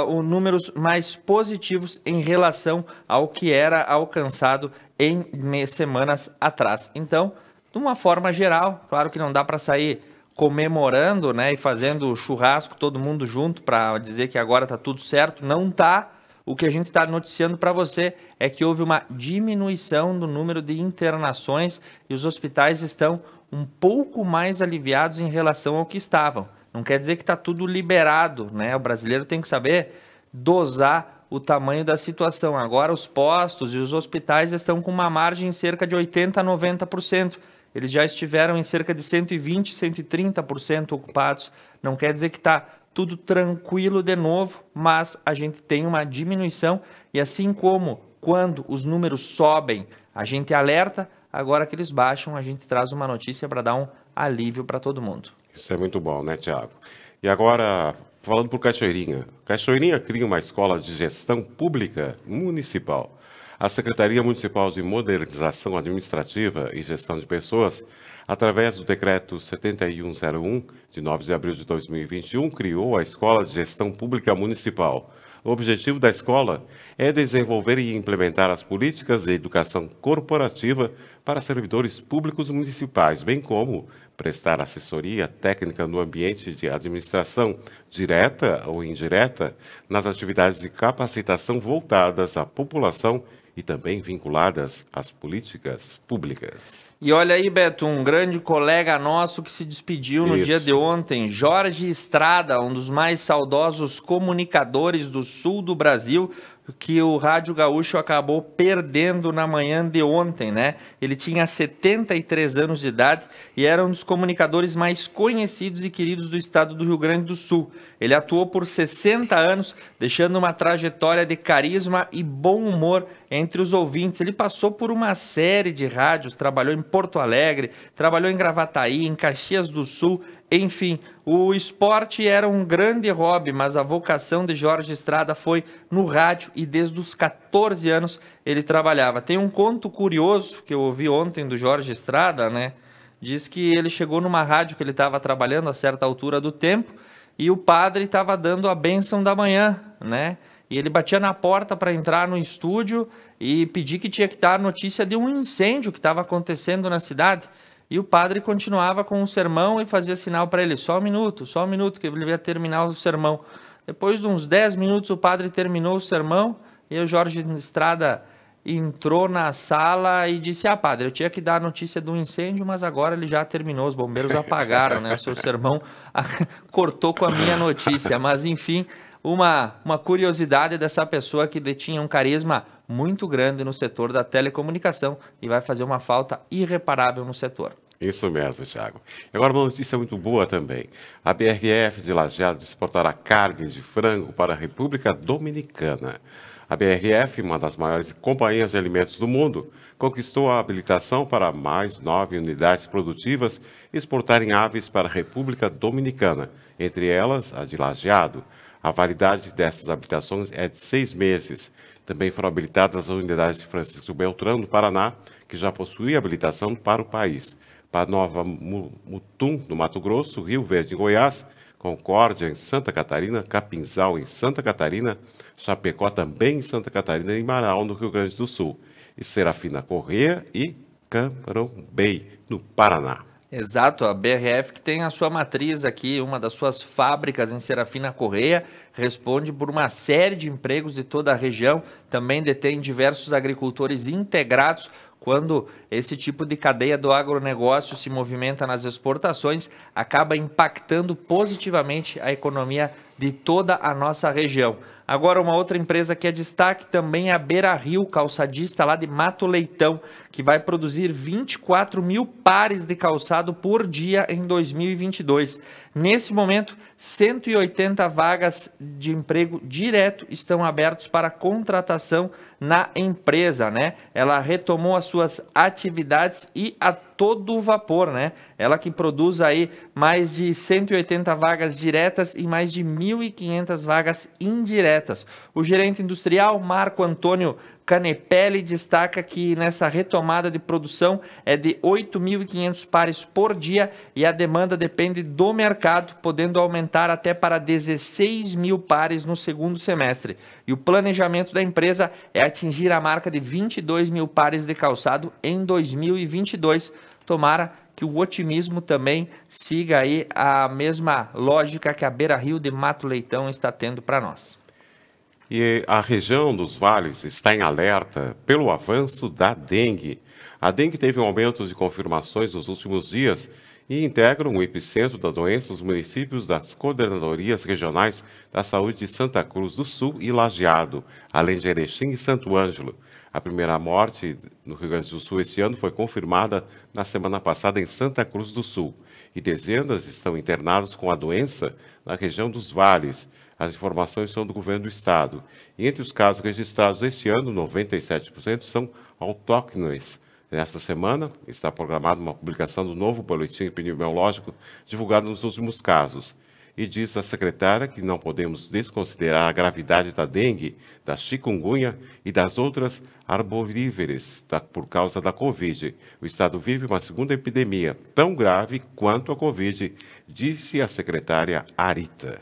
os números mais positivos em relação ao que era alcançado em semanas atrás. Então, de uma forma geral, claro que não dá para sair comemorando, né, e fazendo churrasco todo mundo junto para dizer que agora está tudo certo, não está. O que a gente está noticiando para você é que houve uma diminuição do número de internações e os hospitais estão um pouco mais aliviados em relação ao que estavam. Não quer dizer que está tudo liberado, né? O brasileiro tem que saber dosar o tamanho da situação. Agora os postos e os hospitais estão com uma margem em cerca de 80% a 90%. Eles já estiveram em cerca de 120%, 130% ocupados. Não quer dizer que está tudo tranquilo de novo, mas a gente tem uma diminuição e assim como quando os números sobem, a gente alerta, agora que eles baixam, a gente traz uma notícia para dar um alívio para todo mundo. Isso é muito bom, né, Tiago? E agora, falando por Cachoeirinha. Cachoeirinha cria uma escola de gestão pública municipal. A Secretaria Municipal de Modernização Administrativa e Gestão de Pessoas, através do Decreto 7101, de 9 de abril de 2021, criou a Escola de Gestão Pública Municipal. O objetivo da escola é desenvolver e implementar as políticas de educação corporativa para servidores públicos municipais, bem como prestar assessoria técnica no ambiente de administração, direta ou indireta, nas atividades de capacitação voltadas à população e também vinculadas às políticas públicas. E olha aí, Beto, um grande colega nosso que se despediu no dia de ontem, Jorge Estrada, um dos mais saudosos comunicadores do sul do Brasil, que o Rádio Gaúcho acabou perdendo na manhã de ontem, né? Ele tinha 73 anos de idade e era um dos comunicadores mais conhecidos e queridos do estado do Rio Grande do Sul. Ele atuou por 60 anos, deixando uma trajetória de carisma e bom humor entre os ouvintes. Ele passou por uma série de rádios, trabalhou em Porto Alegre, trabalhou em Gravataí, em Caxias do Sul, enfim, o esporte era um grande hobby, mas a vocação de Jorge Estrada foi no rádio e desde os 14 anos ele trabalhava. Tem um conto curioso que eu ouvi ontem do Jorge Estrada, né? Diz que ele chegou numa rádio que ele estava trabalhando a certa altura do tempo e o padre estava dando a bênção da manhã, né? E ele batia na porta para entrar no estúdio e pedir que tinha que dar notícia de um incêndio que estava acontecendo na cidade. E o padre continuava com o sermão e fazia sinal para ele, só um minuto, que ele ia terminar o sermão. Depois de uns 10 minutos o padre terminou o sermão e o Jorge Estrada entrou na sala e disse, padre, eu tinha que dar a notícia do incêndio, mas agora ele já terminou, os bombeiros apagaram, né? O seu sermão cortou com a minha notícia, mas enfim, uma curiosidade dessa pessoa que detinha um carisma muito grande no setor da telecomunicação e vai fazer uma falta irreparável no setor. Isso mesmo, Thiago. Agora uma notícia muito boa também. A BRF de Lajeado exportará carne de frango para a República Dominicana. A BRF, uma das maiores companhias de alimentos do mundo, conquistou a habilitação para mais 9 unidades produtivas exportarem aves para a República Dominicana, entre elas a de Lajeado. A validade dessas habilitações é de 6 meses. Também foram habilitadas as unidades de Francisco Beltrão, no Paraná, que já possui habilitação para o país. Para Nova Mutum, no Mato Grosso, Rio Verde, em Goiás, Concórdia, em Santa Catarina, Capinzal, em Santa Catarina, Chapecó, também em Santa Catarina, e Marau, no Rio Grande do Sul, e Serafina Corrêa e Cambrão-Bay, no Paraná. Exato, a BRF que tem a sua matriz aqui, uma das suas fábricas em Serafina Corrêa, responde por uma série de empregos de toda a região, também detém diversos agricultores integrados. Quando esse tipo de cadeia do agronegócio se movimenta nas exportações, acaba impactando positivamente a economia de toda a nossa região. Agora, uma outra empresa que é destaque também é a Beira Rio, calçadista lá de Mato Leitão, que vai produzir 24 mil pares de calçado por dia em 2022. Nesse momento, 180 vagas de emprego direto estão abertas para contratação na empresa, né? Ela retomou as suas atividades e a todo vapor, né? Ela que produz aí mais de 180 vagas diretas e mais de 1.500 vagas indiretas. O gerente industrial Marco Antônio Canepelli destaca que nessa retomada de produção é de 8.500 pares por dia e a demanda depende do mercado, podendo aumentar até para 16 mil pares no segundo semestre. E o planejamento da empresa é atingir a marca de 22 mil pares de calçado em 2022. Tomara que o otimismo também siga aí a mesma lógica que a Beira-Rio de Mato Leitão está tendo para nós. E a região dos vales está em alerta pelo avanço da dengue. A dengue teve um aumento de confirmações nos últimos dias e integram o epicentro da doença os municípios das coordenadorias regionais da saúde de Santa Cruz do Sul e Lajeado, além de Erechim e Santo Ângelo. A primeira morte no Rio Grande do Sul esse ano foi confirmada na semana passada em Santa Cruz do Sul. E dezenas estão internados com a doença na região dos vales. As informações são do governo do estado. E entre os casos registrados este ano, 97% são autóctones. Nesta semana, está programada uma publicação do novo boletim epidemiológico divulgado nos últimos casos. E diz a secretária que não podemos desconsiderar a gravidade da dengue, da chikungunya e das outras arbovíveres por causa da Covid. O estado vive uma segunda epidemia tão grave quanto a Covid, disse a secretária Arita.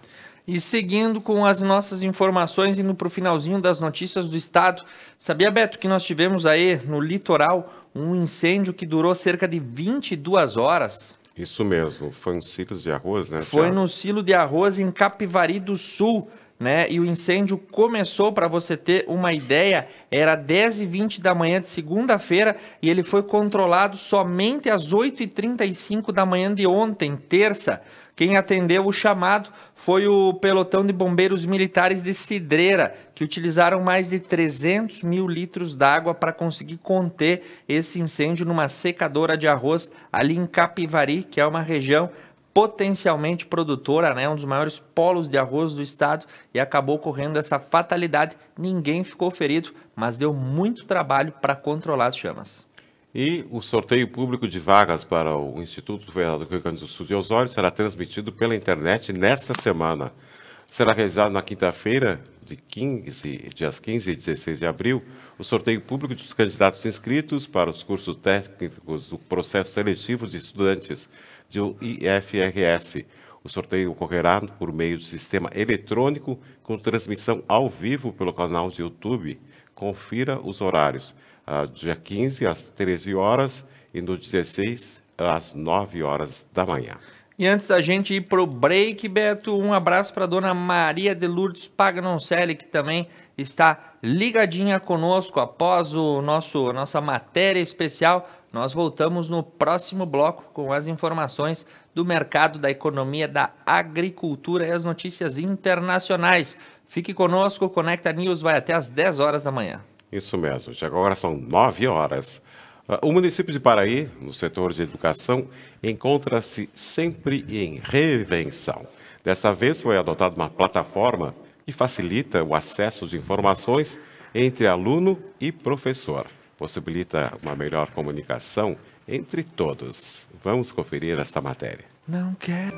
E seguindo com as nossas informações, indo para o finalzinho das notícias do estado, sabia, Beto, que nós tivemos aí no litoral um incêndio que durou cerca de 22 horas? Isso mesmo, foi um silo de arroz, né? Foi no silo de arroz em Capivari do Sul, né? E o incêndio começou, para você ter uma ideia, era 10h20 da manhã de segunda-feira e ele foi controlado somente às 8h35 da manhã de ontem, terça. Quem atendeu o chamado foi o pelotão de bombeiros militares de Cidreira, que utilizaram mais de 300 mil litros d'água para conseguir conter esse incêndio numa secadora de arroz ali em Capivari, que é uma região potencialmente produtora, né, um dos maiores polos de arroz do estado, e acabou ocorrendo essa fatalidade. Ninguém ficou ferido, mas deu muito trabalho para controlar as chamas. E o sorteio público de vagas para o Instituto Federal do Rio Grande do Sul de Osório será transmitido pela internet nesta semana. Será realizado na quinta-feira, dias 15 e 16 de abril, o sorteio público dos candidatos inscritos para os cursos técnicos do processo seletivo de estudantes do IFRS. O sorteio ocorrerá por meio do sistema eletrônico com transmissão ao vivo pelo canal de YouTube. Confira os horários. Dia 15 às 13 horas e no 16 às 9 horas da manhã. E antes da gente ir para o break, Beto, um abraço para a dona Maria de Lourdes Pagnoncelli, que também está ligadinha conosco após nossa matéria especial. Nós voltamos no próximo bloco com as informações do mercado, da economia, da agricultura e as notícias internacionais. Fique conosco, o Conecta News vai até às 10 horas da manhã. Isso mesmo, agora são 9 horas. O município de Paraí, no setor de educação, encontra-se sempre em reinvenção. Desta vez foi adotada uma plataforma que facilita o acesso de informações entre aluno e professor. Possibilita uma melhor comunicação entre todos. Vamos conferir esta matéria. Não quero...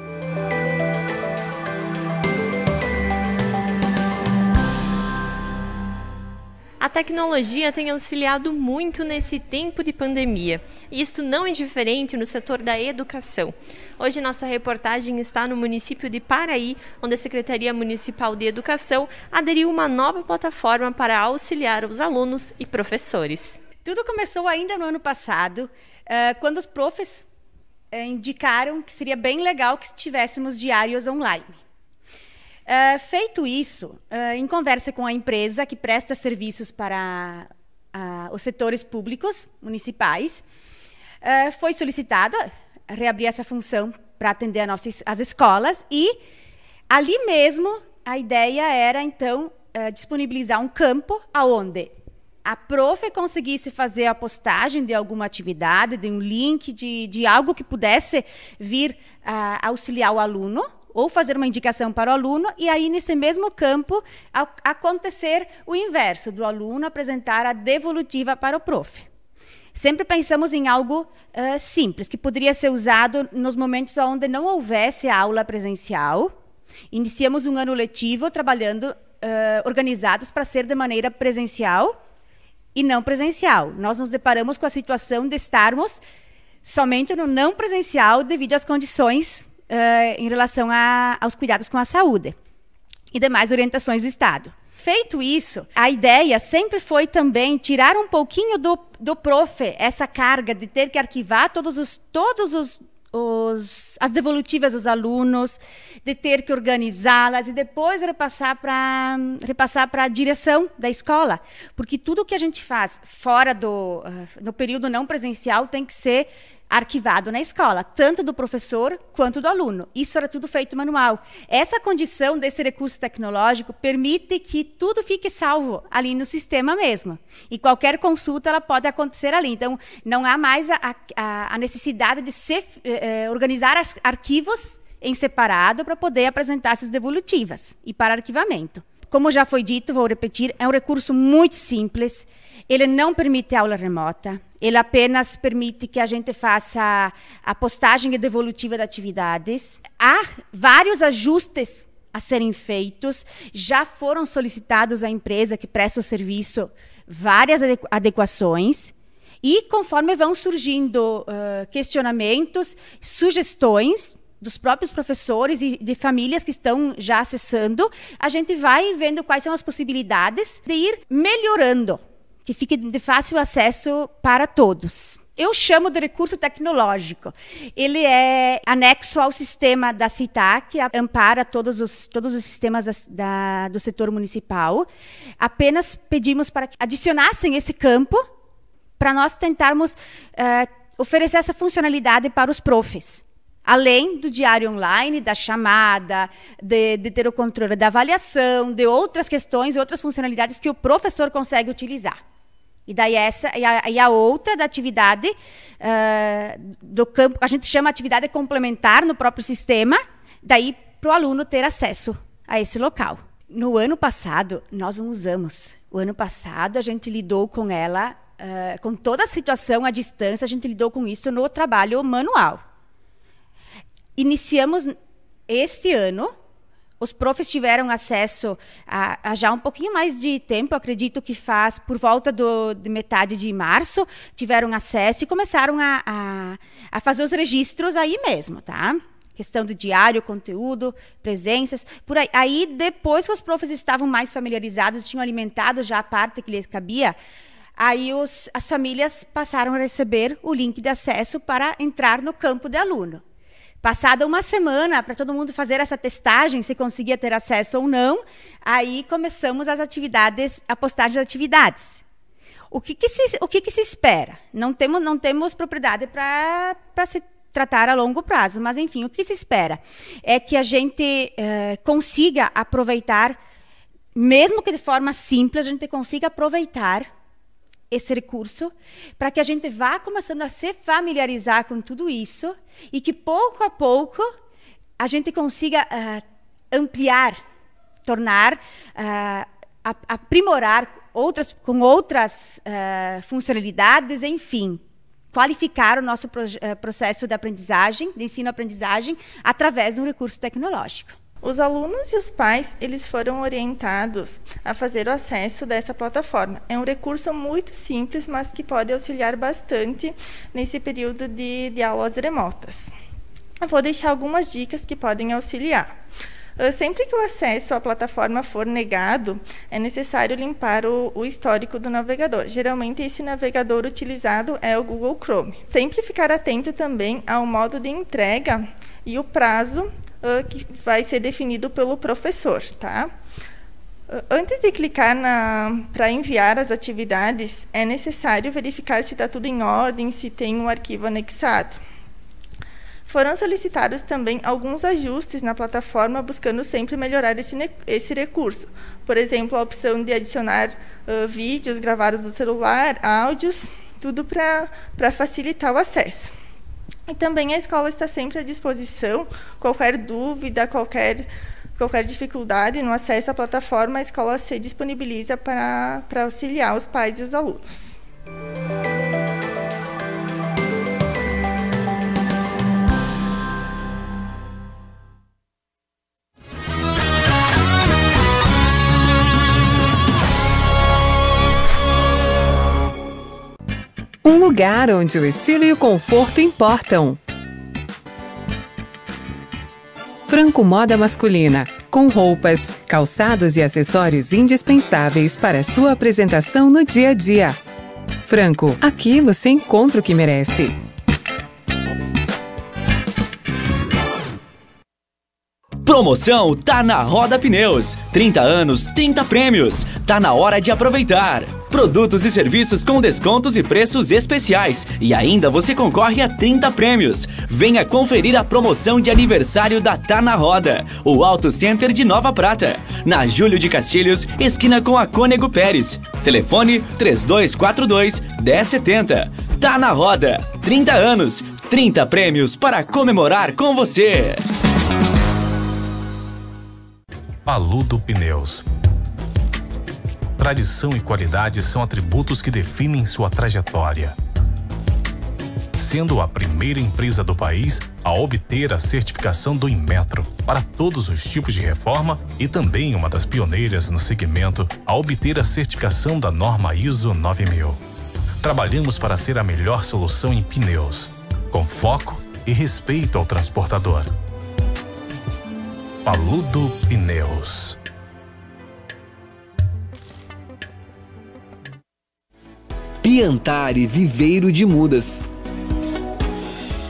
A tecnologia tem auxiliado muito nesse tempo de pandemia. E isto não é diferente no setor da educação. Hoje nossa reportagem está no município de Paraí, onde a Secretaria Municipal de Educação aderiu uma nova plataforma para auxiliar os alunos e professores. Tudo começou ainda no ano passado, quando os profs indicaram que seria bem legal que tivéssemos diários online. Feito isso, em conversa com a empresa que presta serviços para os setores públicos municipais, foi solicitado reabrir essa função para atender as escolas e, ali mesmo, a ideia era, então, disponibilizar um campo onde a prof conseguisse fazer a postagem de alguma atividade, de um link, de algo que pudesse vir auxiliar o aluno, ou fazer uma indicação para o aluno, e aí, nesse mesmo campo, acontecer o inverso, do aluno apresentar a devolutiva para o prof. Sempre pensamos em algo simples, que poderia ser usado nos momentos onde não houvesse aula presencial. Iniciamos um ano letivo trabalhando organizados para ser de maneira presencial, e não presencial. Nós nos deparamos com a situação de estarmos somente no não presencial devido às condições em relação aos cuidados com a saúde e demais orientações do Estado. Feito isso, a ideia sempre foi também tirar um pouquinho do prof essa carga de ter que arquivar as devolutivas dos alunos, de ter que organizá-las e depois repassar para a direção da escola, porque tudo que a gente faz fora no período não presencial tem que ser arquivado na escola, tanto do professor quanto do aluno. Isso era tudo feito manual. Essa condição desse recurso tecnológico permite que tudo fique salvo ali no sistema mesmo. E qualquer consulta ela pode acontecer ali. Então, não há mais a necessidade de organizar arquivos em separado para poder apresentar essas devolutivas e para arquivamento. Como já foi dito, vou repetir, é um recurso muito simples. Ele não permite aula remota. Ele apenas permite que a gente faça a postagem e devolutiva de atividades. Há vários ajustes a serem feitos. Já foram solicitados à empresa que presta o serviço várias adequações. E conforme vão surgindo questionamentos, sugestões dos próprios professores e de famílias que estão já acessando, a gente vai vendo quais são as possibilidades de ir melhorando, que fique de fácil acesso para todos. Eu chamo de recurso tecnológico. Ele é anexo ao sistema da CITAC, que ampara todos os sistemas do setor municipal. Apenas pedimos para que adicionassem esse campo para nós tentarmos oferecer essa funcionalidade para os profs. Além do diário online, da chamada, de ter o controle da avaliação, de outras questões, outras funcionalidades que o professor consegue utilizar. E daí a outra da atividade do campo, a gente chama atividade complementar no próprio sistema, daí para o aluno ter acesso a esse local. No ano passado, nós não usamos. O ano passado, a gente lidou com ela, com toda a situação à distância, a gente lidou com isso no trabalho manual. Iniciamos este ano, os profs tiveram acesso a já um pouquinho mais de tempo, acredito que faz por volta de metade de março, tiveram acesso e começaram a fazer os registros aí mesmo, tá? Questão do diário, conteúdo, presenças, por aí. Aí, depois que os profs estavam mais familiarizados, tinham alimentado já a parte que lhes cabia, aí as famílias passaram a receber o link de acesso para entrar no campo de aluno. Passada uma semana, para todo mundo fazer essa testagem, se conseguia ter acesso ou não, aí começamos as atividades, a postagem de atividades. O que se espera? Não temos propriedade para se tratar a longo prazo, mas, enfim, o que se espera é que a gente consiga aproveitar, mesmo que de forma simples, a gente consiga aproveitar esse recurso, para que a gente vá começando a se familiarizar com tudo isso e que, pouco a pouco, a gente consiga ampliar, tornar, aprimorar com outras funcionalidades, enfim, qualificar o nosso processo de aprendizagem, de ensino-aprendizagem, através de um recurso tecnológico. Os alunos e os pais, eles foram orientados a fazer o acesso dessa plataforma. É um recurso muito simples, mas que pode auxiliar bastante nesse período de aulas remotas. Eu vou deixar algumas dicas que podem auxiliar. Sempre que o acesso à plataforma for negado, é necessário limpar o histórico do navegador. Geralmente, esse navegador utilizado é o Google Chrome. Sempre ficar atento também ao modo de entrega e o prazo que vai ser definido pelo professor, tá? Antes de clicar para enviar as atividades, é necessário verificar se está tudo em ordem, se tem um arquivo anexado. Foram solicitados também alguns ajustes na plataforma, buscando sempre melhorar esse recurso. Por exemplo, a opção de adicionar vídeos gravados do celular, áudios, tudo para facilitar o acesso. E também a escola está sempre à disposição. Qualquer dúvida, qualquer dificuldade no acesso à plataforma, a escola se disponibiliza para auxiliar os pais e os alunos. Um lugar onde o estilo e o conforto importam. Franco Moda Masculina, com roupas, calçados e acessórios indispensáveis para sua apresentação no dia a dia. Franco, aqui você encontra o que merece. Promoção tá na Roda Pneus. 30 anos, 30 prêmios. Tá na hora de aproveitar. Produtos e serviços com descontos e preços especiais. E ainda você concorre a 30 prêmios. Venha conferir a promoção de aniversário da Tá na Roda, o Auto Center de Nova Prata, na Júlio de Castilhos, esquina com a Cônego Pérez. Telefone 3242-1070. Tá na Roda. 30 anos, 30 prêmios para comemorar com você. Paludo Pneus. Tradição e qualidade são atributos que definem sua trajetória. Sendo a primeira empresa do país a obter a certificação do Inmetro para todos os tipos de reforma e também uma das pioneiras no segmento a obter a certificação da norma ISO 9000. Trabalhamos para ser a melhor solução em pneus, com foco e respeito ao transportador. Paludo Pneus. Piantari Viveiro de Mudas.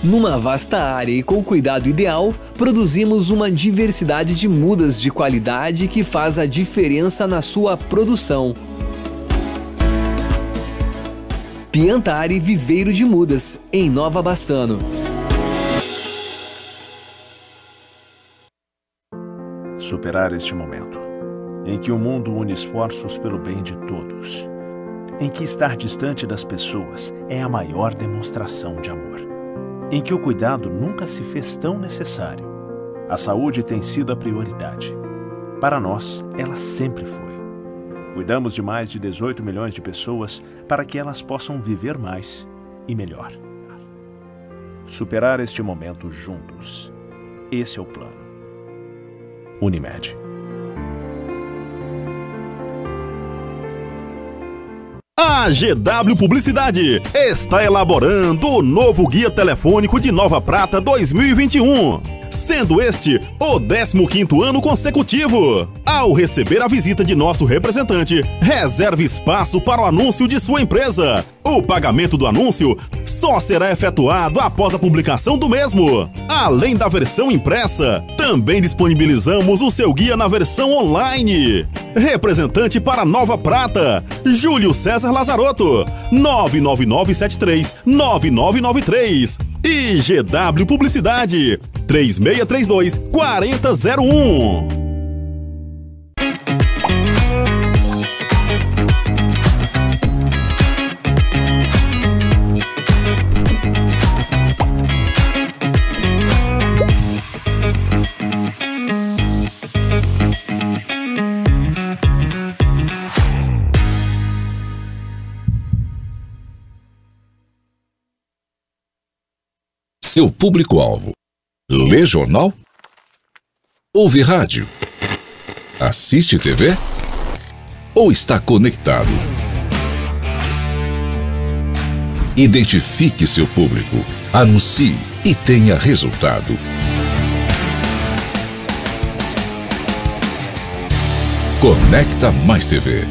Numa vasta área e com cuidado ideal, produzimos uma diversidade de mudas de qualidade que faz a diferença na sua produção. Piantari Viveiro de Mudas, em Nova Bassano. Superar este momento, em que o mundo une esforços pelo bem de todos, em que estar distante das pessoas é a maior demonstração de amor, em que o cuidado nunca se fez tão necessário. A saúde tem sido a prioridade. Para nós, ela sempre foi. Cuidamos de mais de 18 milhões de pessoas para que elas possam viver mais e melhor. Superar este momento juntos. Esse é o plano. Unimed. A GW Publicidade está elaborando o novo Guia Telefônico de Nova Prata 2021, sendo este o 15º ano consecutivo. Ao receber a visita de nosso representante, reserve espaço para o anúncio de sua empresa. O pagamento do anúncio só será efetuado após a publicação do mesmo. Além da versão impressa, também disponibilizamos o seu guia na versão online. Representante para Nova Prata, Júlio César Lazarotto, 99973-9993. E GW Publicidade, 3632-4001. Seu público-alvo: lê jornal? Ouve rádio? Assiste TV? Ou está conectado? Identifique seu público, anuncie e tenha resultado. Conecta Mais TV.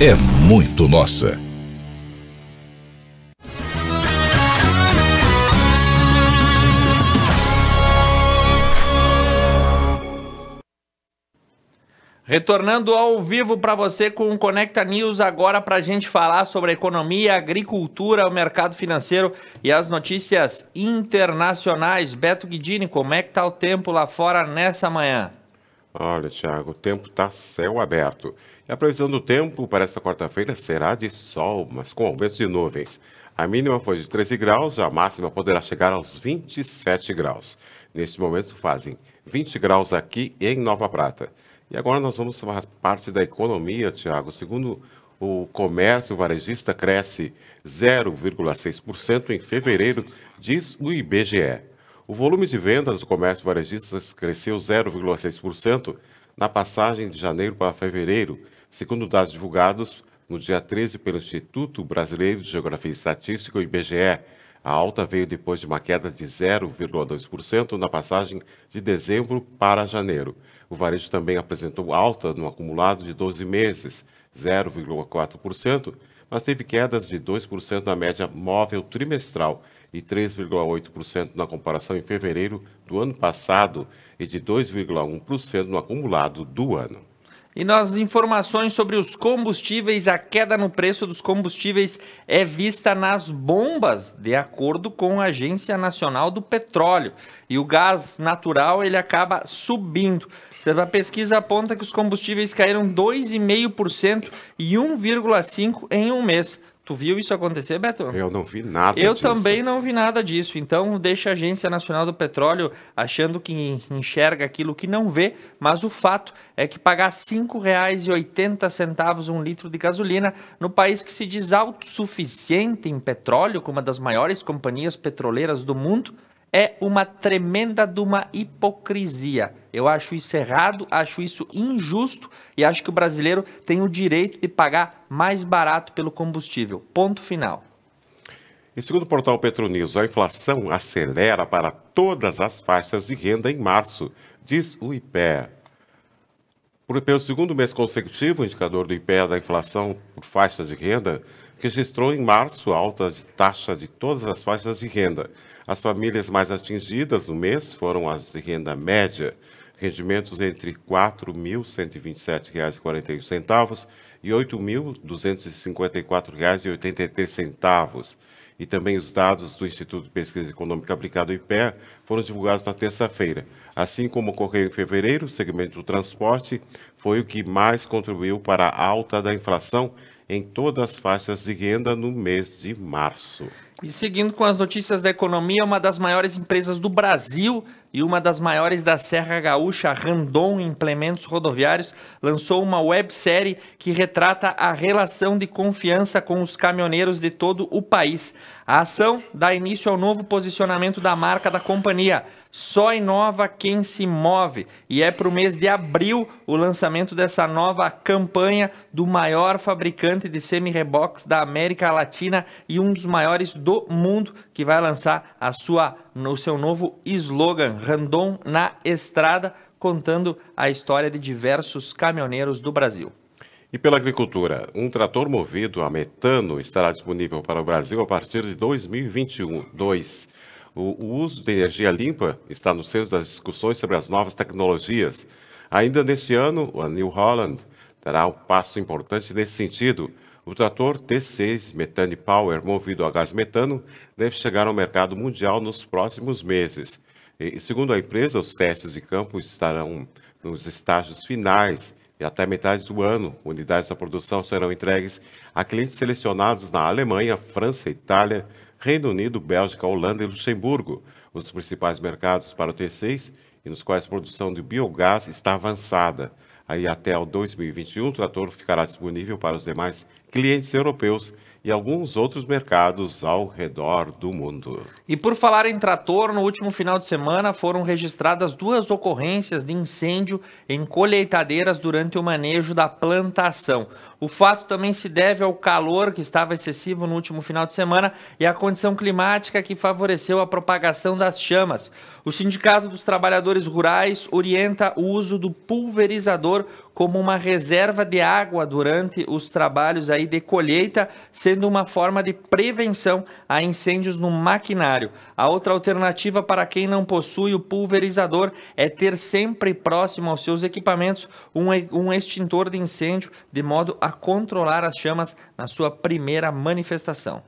É muito nossa. Retornando ao vivo para você com o Conecta News, agora para a gente falar sobre a economia, a agricultura, o mercado financeiro e as notícias internacionais. Beto Guidini, como é que está o tempo lá fora nessa manhã? Olha, Thiago, o tempo está céu aberto. E a previsão do tempo para esta quarta-feira será de sol, mas com aumento de nuvens. A mínima foi de 13 graus, a máxima poderá chegar aos 27 graus. Neste momento fazem 20 graus aqui em Nova Prata. E agora nós vamos para a parte da economia, Thiago. Segundo o comércio varejista, cresce 0,6% em fevereiro, diz o IBGE. O volume de vendas do comércio varejista cresceu 0,6% na passagem de janeiro para fevereiro, segundo dados divulgados no dia 13 pelo Instituto Brasileiro de Geografia e Estatística, o IBGE. A alta veio depois de uma queda de 0,2% na passagem de dezembro para janeiro. O varejo também apresentou alta no acumulado de 12 meses, 0,4%, mas teve quedas de 2% na média móvel trimestral e 3,8% na comparação em fevereiro do ano passado e de 2,1% no acumulado do ano. E nas informações sobre os combustíveis, a queda no preço dos combustíveis é vista nas bombas, de acordo com a Agência Nacional do Petróleo. E o gás natural, ele acaba subindo. A pesquisa aponta que os combustíveis caíram 2,5% e 1,5% em um mês. Tu viu isso acontecer, Beto? Eu não vi nada disso. Eu disso. também não vi nada disso. Então, deixa a Agência Nacional do Petróleo achando que enxerga aquilo que não vê, mas o fato é que pagar R$ 5,80 um litro de gasolina no país que se diz autossuficiente em petróleo, com uma das maiores companhias petroleiras do mundo, é uma tremenda de uma hipocrisia. Eu acho isso errado, acho isso injusto e acho que o brasileiro tem o direito de pagar mais barato pelo combustível. Ponto final. E segundo o portal Petronews, a inflação acelera para todas as faixas de renda em março, diz o IPEA. Pelo segundo mês consecutivo, o indicador do IPEA da inflação por faixa de renda registrou em março alta de taxa de todas as faixas de renda. As famílias mais atingidas no mês foram as de renda média, rendimentos entre R$ 4.127,41 e R$ 8.254,83. E também os dados do Instituto de Pesquisa Econômica Aplicada, IPEA, foram divulgados na terça-feira. Assim como ocorreu em fevereiro, o segmento do transporte foi o que mais contribuiu para a alta da inflação em todas as faixas de renda no mês de março. E seguindo com as notícias da economia, uma das maiores empresas do Brasil e uma das maiores da Serra Gaúcha, Randon Implementos Rodoviários, lançou uma websérie que retrata a relação de confiança com os caminhoneiros de todo o país. A ação dá início ao novo posicionamento da marca da companhia, Só inova quem se move, e é para o mês de abril o lançamento dessa nova campanha do maior fabricante de semi-reboques da América Latina e um dos maiores do mundo, que vai lançar o seu novo slogan, Randon na Estrada, contando a história de diversos caminhoneiros do Brasil. E pela agricultura, um trator movido a metano estará disponível para o Brasil a partir de 2022. O uso de energia limpa está no centro das discussões sobre as novas tecnologias. Ainda neste ano, a New Holland dará um passo importante nesse sentido. O trator T6 Methane Power, movido a gás metano, deve chegar ao mercado mundial nos próximos meses. E, segundo a empresa, os testes de campo estarão nos estágios finais e até metade do ano, unidades da produção serão entregues a clientes selecionados na Alemanha, França, Itália, Reino Unido, Bélgica, Holanda e Luxemburgo, os principais mercados para o T6 e nos quais a produção de biogás está avançada. Aí até o 2021, o trator ficará disponível para os demais clientes europeus e alguns outros mercados ao redor do mundo. E por falar em trator, no último final de semana foram registradas 2 ocorrências de incêndio em colheitadeiras durante o manejo da plantação. O fato também se deve ao calor que estava excessivo no último final de semana e à condição climática que favoreceu a propagação das chamas. O Sindicato dos Trabalhadores Rurais orienta o uso do pulverizador como uma reserva de água durante os trabalhos aí de colheita, sendo uma forma de prevenção a incêndios no maquinário. A outra alternativa para quem não possui o pulverizador é ter sempre próximo aos seus equipamentos um extintor de incêndio, de modo a controlar as chamas na sua primeira manifestação.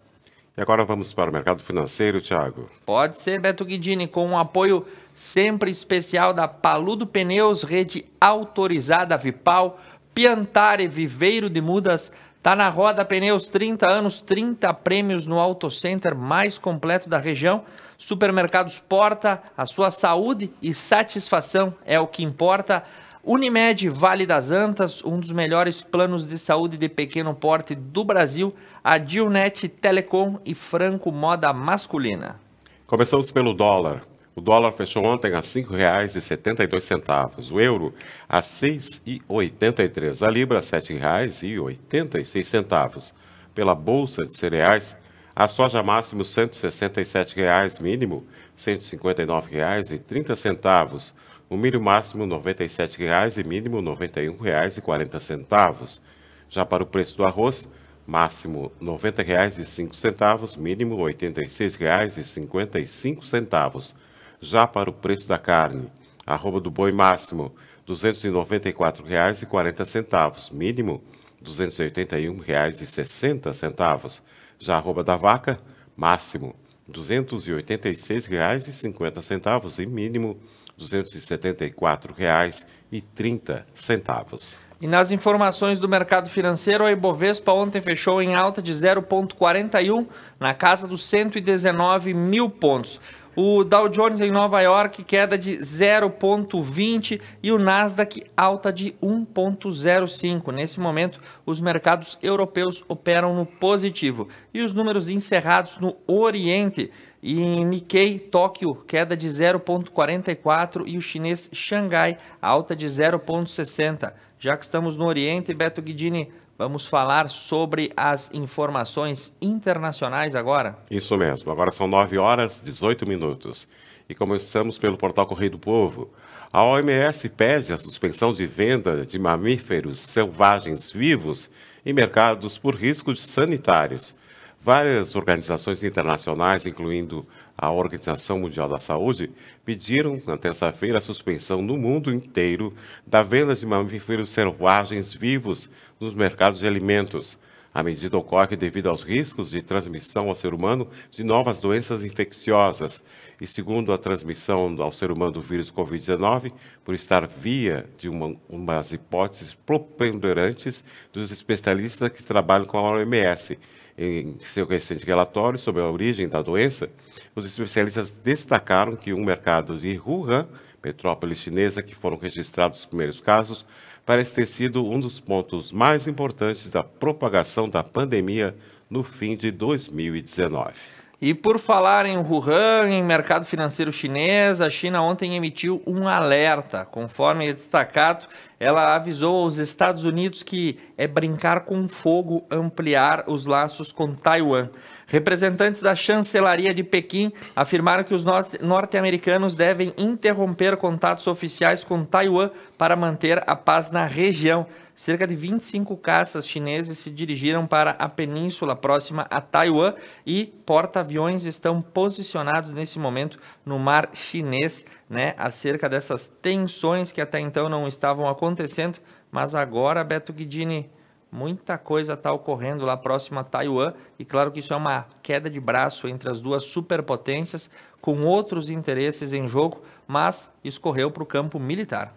E agora vamos para o mercado financeiro, Thiago. Pode ser, Beto Guidini, com um apoio sempre especial da Paludo Pneus, rede autorizada Vipal, Piantare, Viveiro de Mudas. Tá na roda Pneus, 30 anos, 30 prêmios no Auto Center mais completo da região. Supermercados Porta, a sua saúde e satisfação é o que importa. Unimed, Vale das Antas, um dos melhores planos de saúde de pequeno porte do Brasil. A Dilnet Telecom e Franco Moda Masculina. Começamos pelo dólar. O dólar fechou ontem a R$ 5,72. O euro a R$ 6,83. A libra, R$ 7,86. Pela Bolsa de Cereais, a soja máximo R$ 167,00, mínimo R$ 159,30. O milho máximo R$ 97,00 e mínimo R$ 91,40. Já para o preço do arroz, máximo R$ 90,05, mínimo R$ 86,55. Já para o preço da carne, arroba do boi máximo R$ 294,40, mínimo R$ 281,60. Já arroba da vaca, máximo R$ 286,50 e mínimo R$ 274,30. E nas informações do mercado financeiro, a Ibovespa ontem fechou em alta de 0,41 na casa dos 119 mil pontos. O Dow Jones em Nova York queda de 0,20 e o Nasdaq alta de 1,05. Nesse momento, os mercados europeus operam no positivo. E os números encerrados no Oriente, e em Nikkei, Tóquio, queda de 0,44 e o chinês Xangai, alta de 0,60. Já que estamos no Oriente, Beto Guidini, vamos falar sobre as informações internacionais agora? Isso mesmo. Agora são 9h18. E começamos pelo portal Correio do Povo. A OMS pede a suspensão de venda de mamíferos selvagens vivos em mercados por riscos sanitários. Várias organizações internacionais, incluindo a Organização Mundial da Saúde, pediram na terça-feira a suspensão no mundo inteiro da venda de mamíferos selvagens vivos nos mercados de alimentos. A medida ocorre devido aos riscos de transmissão ao ser humano de novas doenças infecciosas. E segundo a transmissão ao ser humano do vírus Covid-19, por estar via de umas hipóteses preponderantes dos especialistas que trabalham com a OMS. Em seu recente relatório sobre a origem da doença, os especialistas destacaram que um mercado de Wuhan, metrópole chinesa, que foram registrados os primeiros casos, parece ter sido um dos pontos mais importantes da propagação da pandemia no fim de 2019. E por falar em Wuhan, em mercado financeiro chinês, a China ontem emitiu um alerta. Conforme é destacado, ela avisou aos Estados Unidos que é brincar com fogo ampliar os laços com Taiwan. Representantes da chancelaria de Pequim afirmaram que os norte-americanos devem interromper contatos oficiais com Taiwan para manter a paz na região. Cerca de 25 caças chineses se dirigiram para a península próxima a Taiwan e porta-aviões estão posicionados nesse momento no mar chinês, né, acerca dessas tensões que até então não estavam acontecendo, mas agora, Beto Guidini, muita coisa está ocorrendo lá próximo a Taiwan e claro que isso é uma queda de braço entre as duas superpotências com outros interesses em jogo, mas escorreu para o campo militar.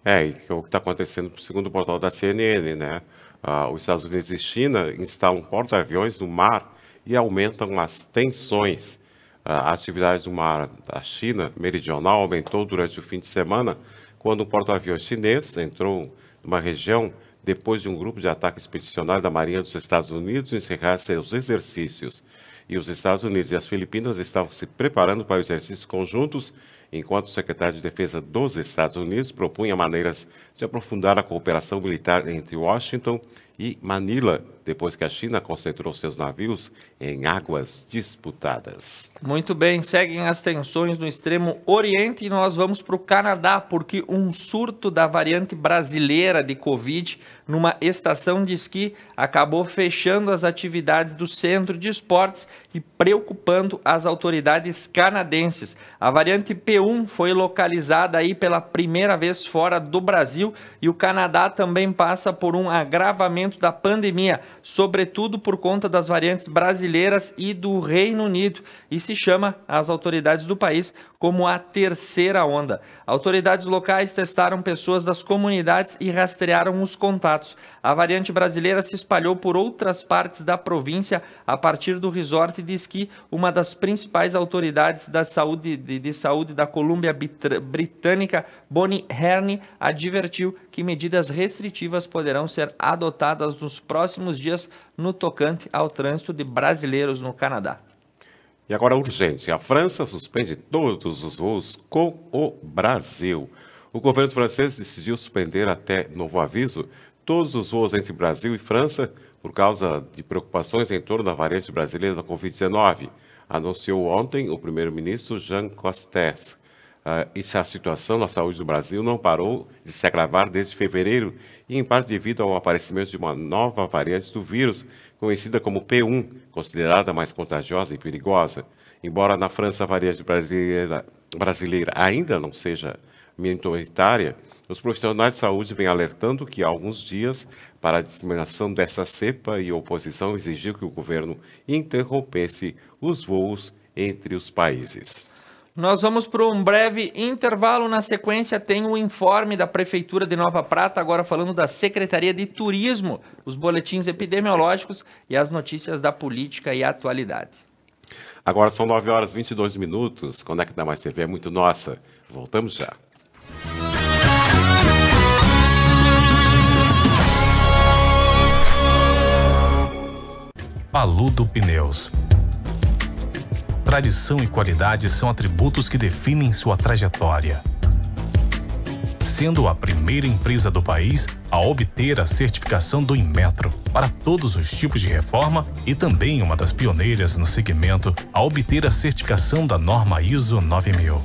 E que é o que está acontecendo, segundo o portal da CNN, né? Os Estados Unidos e China instalam porta-aviões no mar e aumentam as tensões. A atividade do mar da China meridional aumentou durante o fim de semana, quando um porta-aviões chinês entrou numa região depois de um grupo de ataque expedicionário da Marinha dos Estados Unidos encerrar seus exercícios. E os Estados Unidos e as Filipinas estavam se preparando para exercícios conjuntos, enquanto o secretário de Defesa dos Estados Unidos propunha maneiras de aprofundar a cooperação militar entre Washington e Manila, depois que a China concentrou seus navios em águas disputadas. Muito bem, seguem as tensões no extremo oriente e nós vamos para o Canadá, porque um surto da variante brasileira de Covid numa estação de esqui acabou fechando as atividades do centro de esportes e preocupando as autoridades canadenses. A variante P1 foi localizada aí pela primeira vez fora do Brasil e o Canadá também passa por um agravamento da pandemia, sobretudo por conta das variantes brasileiras e do Reino Unido, e se chama as autoridades do país como a terceira onda. Autoridades locais testaram pessoas das comunidades e rastrearam os contatos. A variante brasileira se espalhou por outras partes da província a partir do resort de esqui. Uma das principais autoridades da saúde, de saúde da Colômbia Britânica, Bonnie Herne, advertiu que medidas restritivas poderão ser adotadas nos próximos dias no tocante ao trânsito de brasileiros no Canadá. E agora urgente, a França suspende todos os voos com o Brasil. O governo francês decidiu suspender até novo aviso todos os voos entre Brasil e França por causa de preocupações em torno da variante brasileira da Covid-19, anunciou ontem o primeiro-ministro Jean Castex. A situação na saúde do Brasil não parou de se agravar desde fevereiro, e em parte devido ao aparecimento de uma nova variante do vírus, conhecida como P1, considerada mais contagiosa e perigosa. Embora na França a variante brasileira ainda não seja minoritária, os profissionais de saúde vêm alertando que há alguns dias, para a disseminação dessa cepa, e a oposição exigiu que o governo interrompesse os voos entre os países. Nós vamos para um breve intervalo. Na sequência tem o informe da Prefeitura de Nova Prata, agora falando da Secretaria de Turismo, os boletins epidemiológicos e as notícias da política e atualidade. Agora são 9 horas e 22 minutos. Conecta Mais TV é muito nossa. Voltamos já. Paludo Pneus. Tradição e qualidade são atributos que definem sua trajetória. Sendo a primeira empresa do país a obter a certificação do Inmetro para todos os tipos de reforma e também uma das pioneiras no segmento a obter a certificação da norma ISO 9000.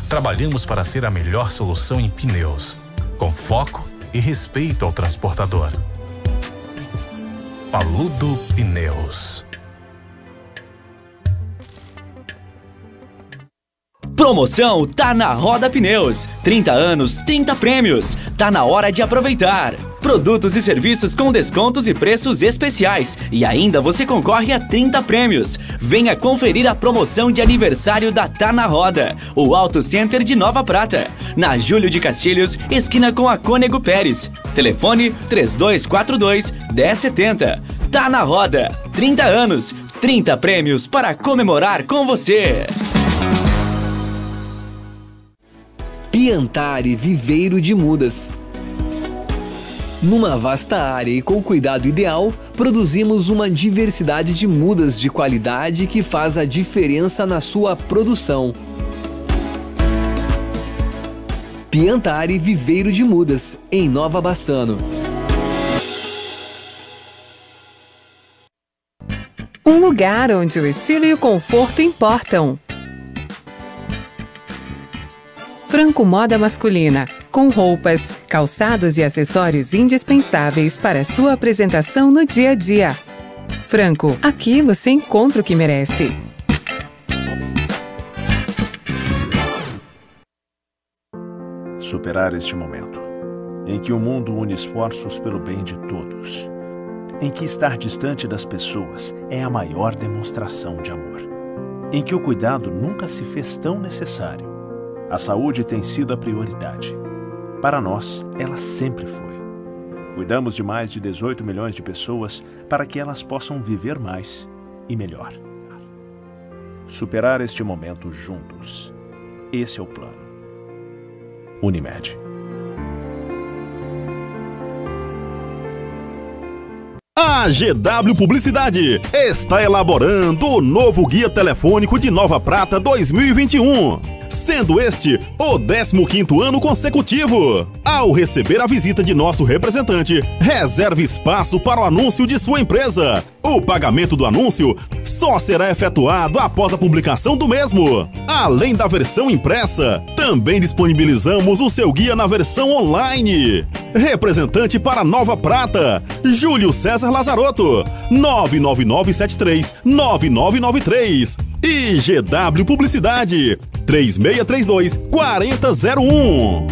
Trabalhamos para ser a melhor solução em pneus, com foco e respeito ao transportador. Paludo Pneus. Promoção tá na Roda Pneus. 30 anos, 30 prêmios. Tá na hora de aproveitar. Produtos e serviços com descontos e preços especiais. E ainda você concorre a 30 prêmios. Venha conferir a promoção de aniversário da Tá na Roda, o Auto Center de Nova Prata, na Júlio de Castilhos, esquina com a Cônego Pérez. Telefone 3242-1070. Tá na Roda. 30 anos, 30 prêmios para comemorar com você. Piantari Viveiro de Mudas. Numa vasta área e com cuidado ideal, produzimos uma diversidade de mudas de qualidade que faz a diferença na sua produção. Piantari Viveiro de Mudas, em Nova Bassano. Um lugar onde o estilo e o conforto importam. Franco Moda Masculina, com roupas, calçados e acessórios indispensáveis para sua apresentação no dia a dia. Franco, aqui você encontra o que merece. Superar este momento, em que o mundo une esforços pelo bem de todos, em que estar distante das pessoas é a maior demonstração de amor, em que o cuidado nunca se fez tão necessário. A saúde tem sido a prioridade. Para nós, ela sempre foi. Cuidamos de mais de 18 milhões de pessoas para que elas possam viver mais e melhor. Superar este momento juntos. Esse é o plano. Unimed. A GW Publicidade está elaborando o novo Guia Telefônico de Nova Prata 2021, sendo este o 15º ano consecutivo. Ao receber a visita de nosso representante, reserve espaço para o anúncio de sua empresa. O pagamento do anúncio só será efetuado após a publicação do mesmo. Além da versão impressa, também disponibilizamos o seu guia na versão online. Representante para Nova Prata, Júlio César Lazarotto, 99973-9993. E GW Publicidade, 3632-4001.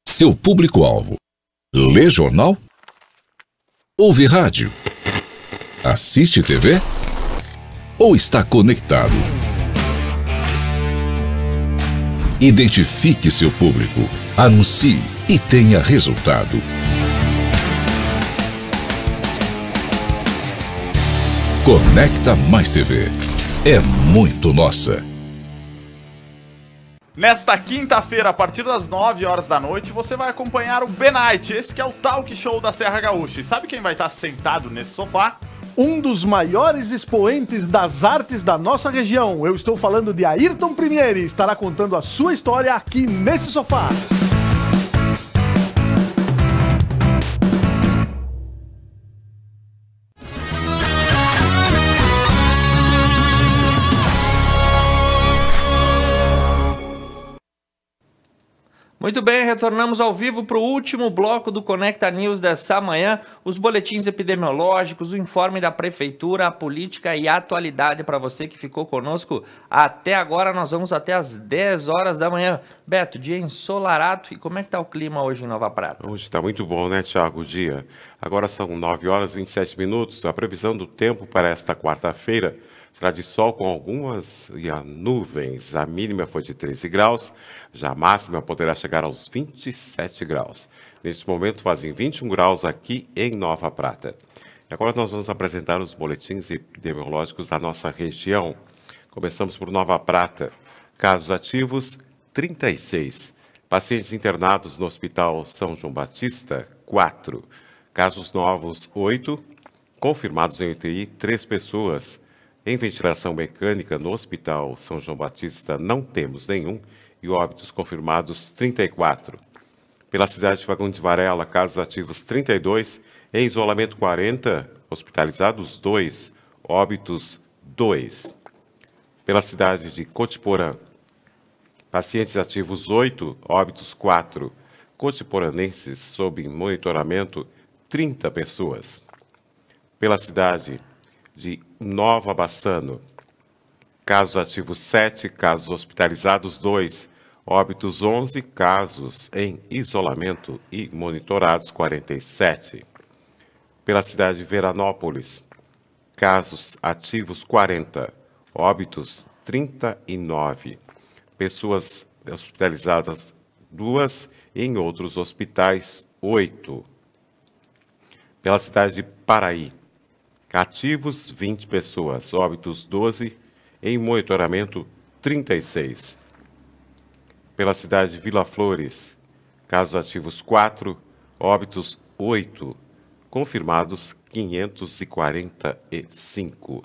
Seu público-alvo: lê jornal? Ouve rádio? Assiste TV? Ou está conectado? Identifique seu público, anuncie e tenha resultado. Conecta Mais TV. É muito nossa. Nesta quinta-feira, a partir das 9 horas da noite, você vai acompanhar o B-Night, esse que é o talk show da Serra Gaúcha. E sabe quem vai estar sentado nesse sofá? um dos maiores expoentes das artes da nossa região. Eu estou falando de Ayrton Primieri, estará contando a sua história aqui nesse sofá. Muito bem, retornamos ao vivo para o último bloco do Conecta News dessa manhã. Os boletins epidemiológicos, o informe da Prefeitura, a política e a atualidade para você que ficou conosco até agora. Nós vamos até às 10 horas da manhã. Beto, dia ensolarado. E como é que está o clima hoje em Nova Prata? Hoje está muito bom, né, Thiago? O dia. Agora são 9 horas e 27 minutos. A previsão do tempo para esta quarta-feira será de sol com algumas nuvens. A mínima foi de 13 graus, já a máxima poderá chegar aos 27 graus. Neste momento fazem 21 graus aqui em Nova Prata. E agora nós vamos apresentar os boletins epidemiológicos da nossa região. Começamos por Nova Prata. Casos ativos, 36. Pacientes internados no Hospital São João Batista, 4. Casos novos, 8. Confirmados em UTI, 3 pessoas. Em ventilação mecânica no Hospital São João Batista não temos nenhum e óbitos confirmados 34. Pela cidade de Vagão de Varela, casos ativos 32, em isolamento 40, hospitalizados 2, óbitos 2. Pela cidade de Cotiporã, pacientes ativos 8, óbitos 4. Cotiporanenses sob monitoramento 30 pessoas. Pela cidade de Nova Bassano, casos ativos 7, casos hospitalizados 2, óbitos 11, casos em isolamento e monitorados 47. Pela cidade de Veranópolis, casos ativos 40, óbitos 39, pessoas hospitalizadas 2, em outros hospitais 8. Pela cidade de Paraí, ativos 20 pessoas, óbitos 12, em monitoramento 36. Pela cidade de Vila Flores, casos ativos 4, óbitos 8, confirmados 545.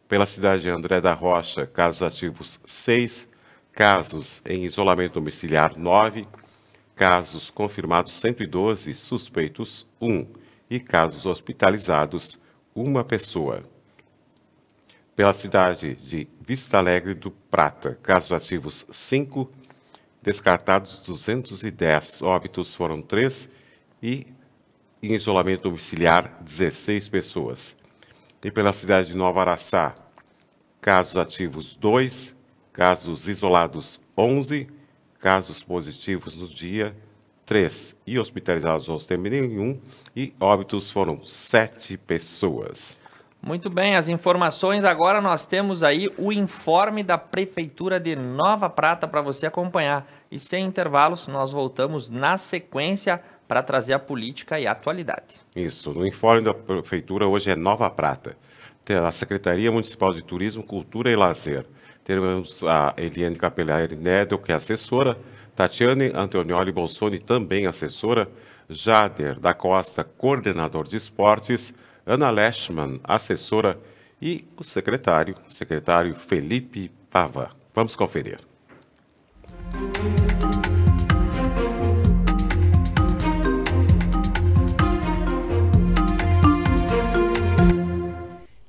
Pela cidade de André da Rocha, casos ativos 6, casos em isolamento domiciliar 9, casos confirmados 112, suspeitos 1 e casos hospitalizados 1 pessoa. Pela cidade de Vista Alegre do Prata, casos ativos 5, descartados 210, óbitos foram 3 e em isolamento domiciliar 16 pessoas. E pela cidade de Nova Araçá, casos ativos 2, casos isolados 11, casos positivos no dia 3 e hospitalizados não temos nenhum e óbitos foram 7 pessoas. Muito bem, as informações agora nós temos aí o informe da Prefeitura de Nova Prata para você acompanhar. E sem intervalos nós voltamos na sequência para trazer a política e a atualidade. Isso, no informe da Prefeitura hoje é Nova Prata. Tem a Secretaria Municipal de Turismo, Cultura e Lazer. Temos a Eliane Capelari Nedel, que é assessora, Tatiane Antonioli Bolsoni, também assessora, Jader da Costa, coordenador de esportes, Ana Leschmann, assessora, e o secretário Felipe Pava. Vamos conferir.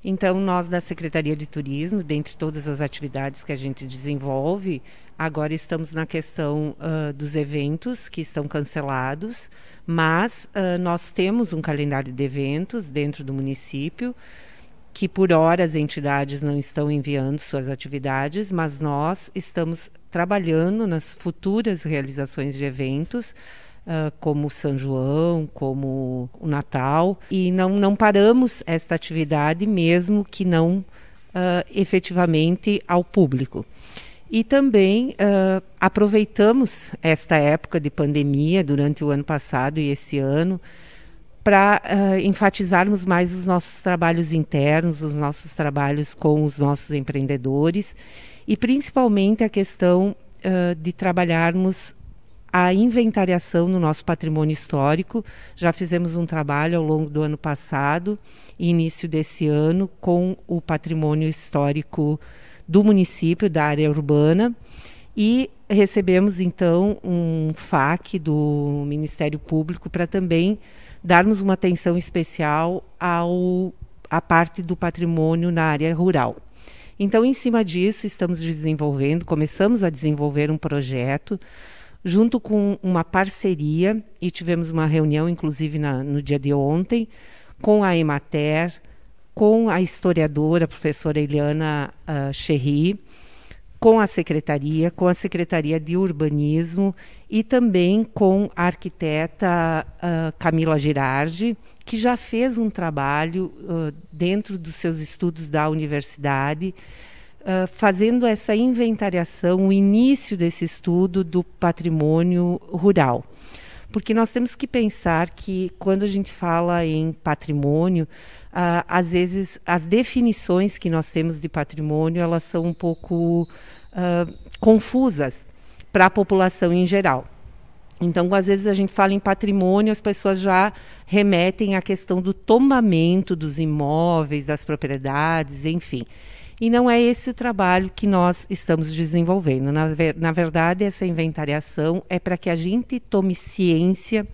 Então, nós da Secretaria de Turismo, dentre todas as atividades que a gente desenvolve, agora estamos na questão dos eventos que estão cancelados, mas nós temos um calendário de eventos dentro do município, que por hora as entidades não estão enviando suas atividades, mas nós estamos trabalhando nas futuras realizações de eventos, como o São João, como o Natal, e não paramos esta atividade mesmo que não efetivamente ao público. E também aproveitamos esta época de pandemia durante o ano passado e esse ano para enfatizarmos mais os nossos trabalhos internos, os nossos trabalhos com os nossos empreendedores e principalmente a questão de trabalharmos a inventariação no nosso patrimônio histórico. Já fizemos um trabalho ao longo do ano passado e início desse ano com o patrimônio histórico do município, da área urbana, e recebemos então um FAQ do Ministério Público para também darmos uma atenção especial à parte do patrimônio na área rural. Então, em cima disso, começamos a desenvolver um projeto junto com uma parceria, e tivemos uma reunião, inclusive no dia de ontem, com a Emater, com a historiadora, a professora Eliana Cherry, com a Secretaria de Urbanismo e também com a arquiteta Camila Girardi, que já fez um trabalho dentro dos seus estudos da universidade, fazendo essa inventariação, o início desse estudo do patrimônio rural. Porque nós temos que pensar que, quando a gente fala em patrimônio, às vezes as definições que nós temos de patrimônio, elas são um pouco confusas para a população em geral. Então, às vezes a gente fala em patrimônio, as pessoas já remetem à questão do tombamento dos imóveis, das propriedades, enfim. E não é esse o trabalho que nós estamos desenvolvendo. Na verdade, essa inventariação é para que a gente tome ciência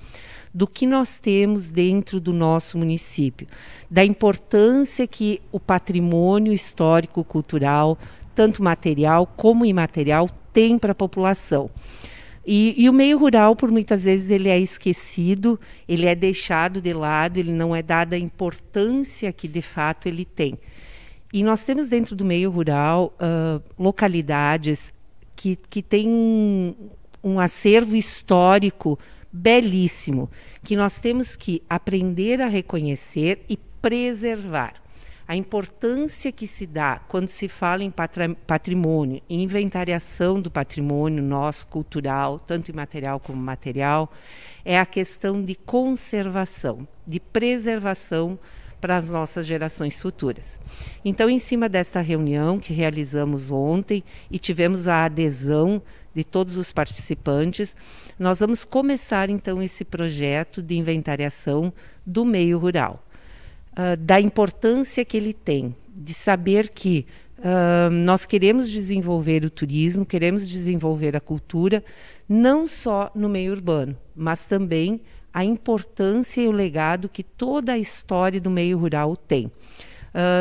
do que nós temos dentro do nosso município, da importância que o patrimônio histórico-cultural, tanto material como imaterial, tem para a população. E o meio rural, por muitas vezes, ele é esquecido, ele é deixado de lado, ele não é dada a importância que, de fato, ele tem. E nós temos dentro do meio rural localidades que têm um acervo histórico belíssimo, que nós temos que aprender a reconhecer e preservar. A importância que se dá quando se fala em patrimônio, em inventariação do patrimônio nosso, cultural, tanto imaterial como material, é a questão de conservação, de preservação para as nossas gerações futuras. Então, em cima desta reunião que realizamos ontem e tivemos a adesão de todos os participantes, nós vamos começar então esse projeto de inventariação do meio rural. Da importância que ele tem, de saber que nós queremos desenvolver o turismo, queremos desenvolver a cultura, não só no meio urbano, mas também a importância e o legado que toda a história do meio rural tem.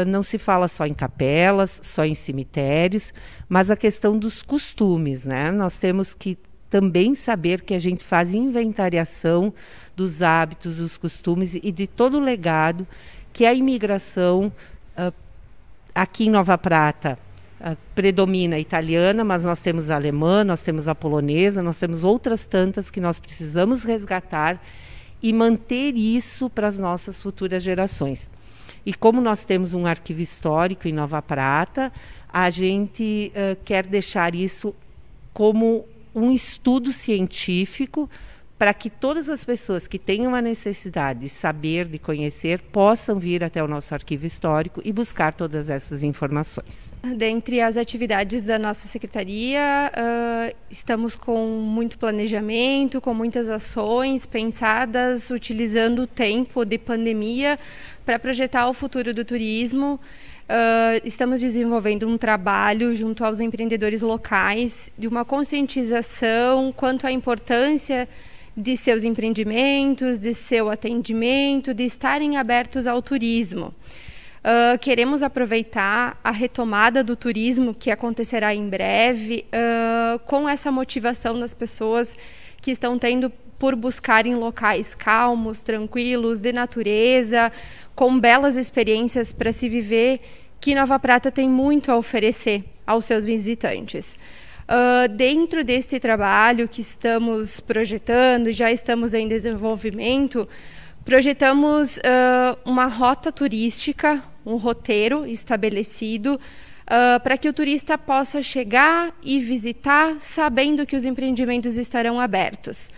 Não se fala só em capelas, só em cemitérios, mas a questão dos costumes, né? Nós temos que também saber que a gente faz inventariação dos hábitos, dos costumes e de todo o legado que a imigração aqui em Nova Prata predomina a italiana, mas nós temos a alemã, nós temos a polonesa, nós temos outras tantas que nós precisamos resgatar e manter isso para as nossas futuras gerações. E como nós temos um arquivo histórico em Nova Prata, a gente quer deixar isso como um estudo científico para que todas as pessoas que tenham a necessidade de saber, de conhecer, possam vir até o nosso arquivo histórico e buscar todas essas informações. Dentre as atividades da nossa secretaria, estamos com muito planejamento, com muitas ações pensadas, utilizando o tempo de pandemia para projetar o futuro do turismo. Estamos desenvolvendo um trabalho junto aos empreendedores locais de uma conscientização quanto à importância de seus empreendimentos, de seu atendimento, de estarem abertos ao turismo. Queremos aproveitar a retomada do turismo, que acontecerá em breve, com essa motivação das pessoas que estão tendo por buscarem locais calmos, tranquilos, de natureza, com belas experiências para se viver, que Nova Prata tem muito a oferecer aos seus visitantes. Dentro deste trabalho que estamos projetando, já estamos em desenvolvimento, projetamos uma rota turística, um roteiro estabelecido para que o turista possa chegar e visitar sabendo que os empreendimentos estarão abertos.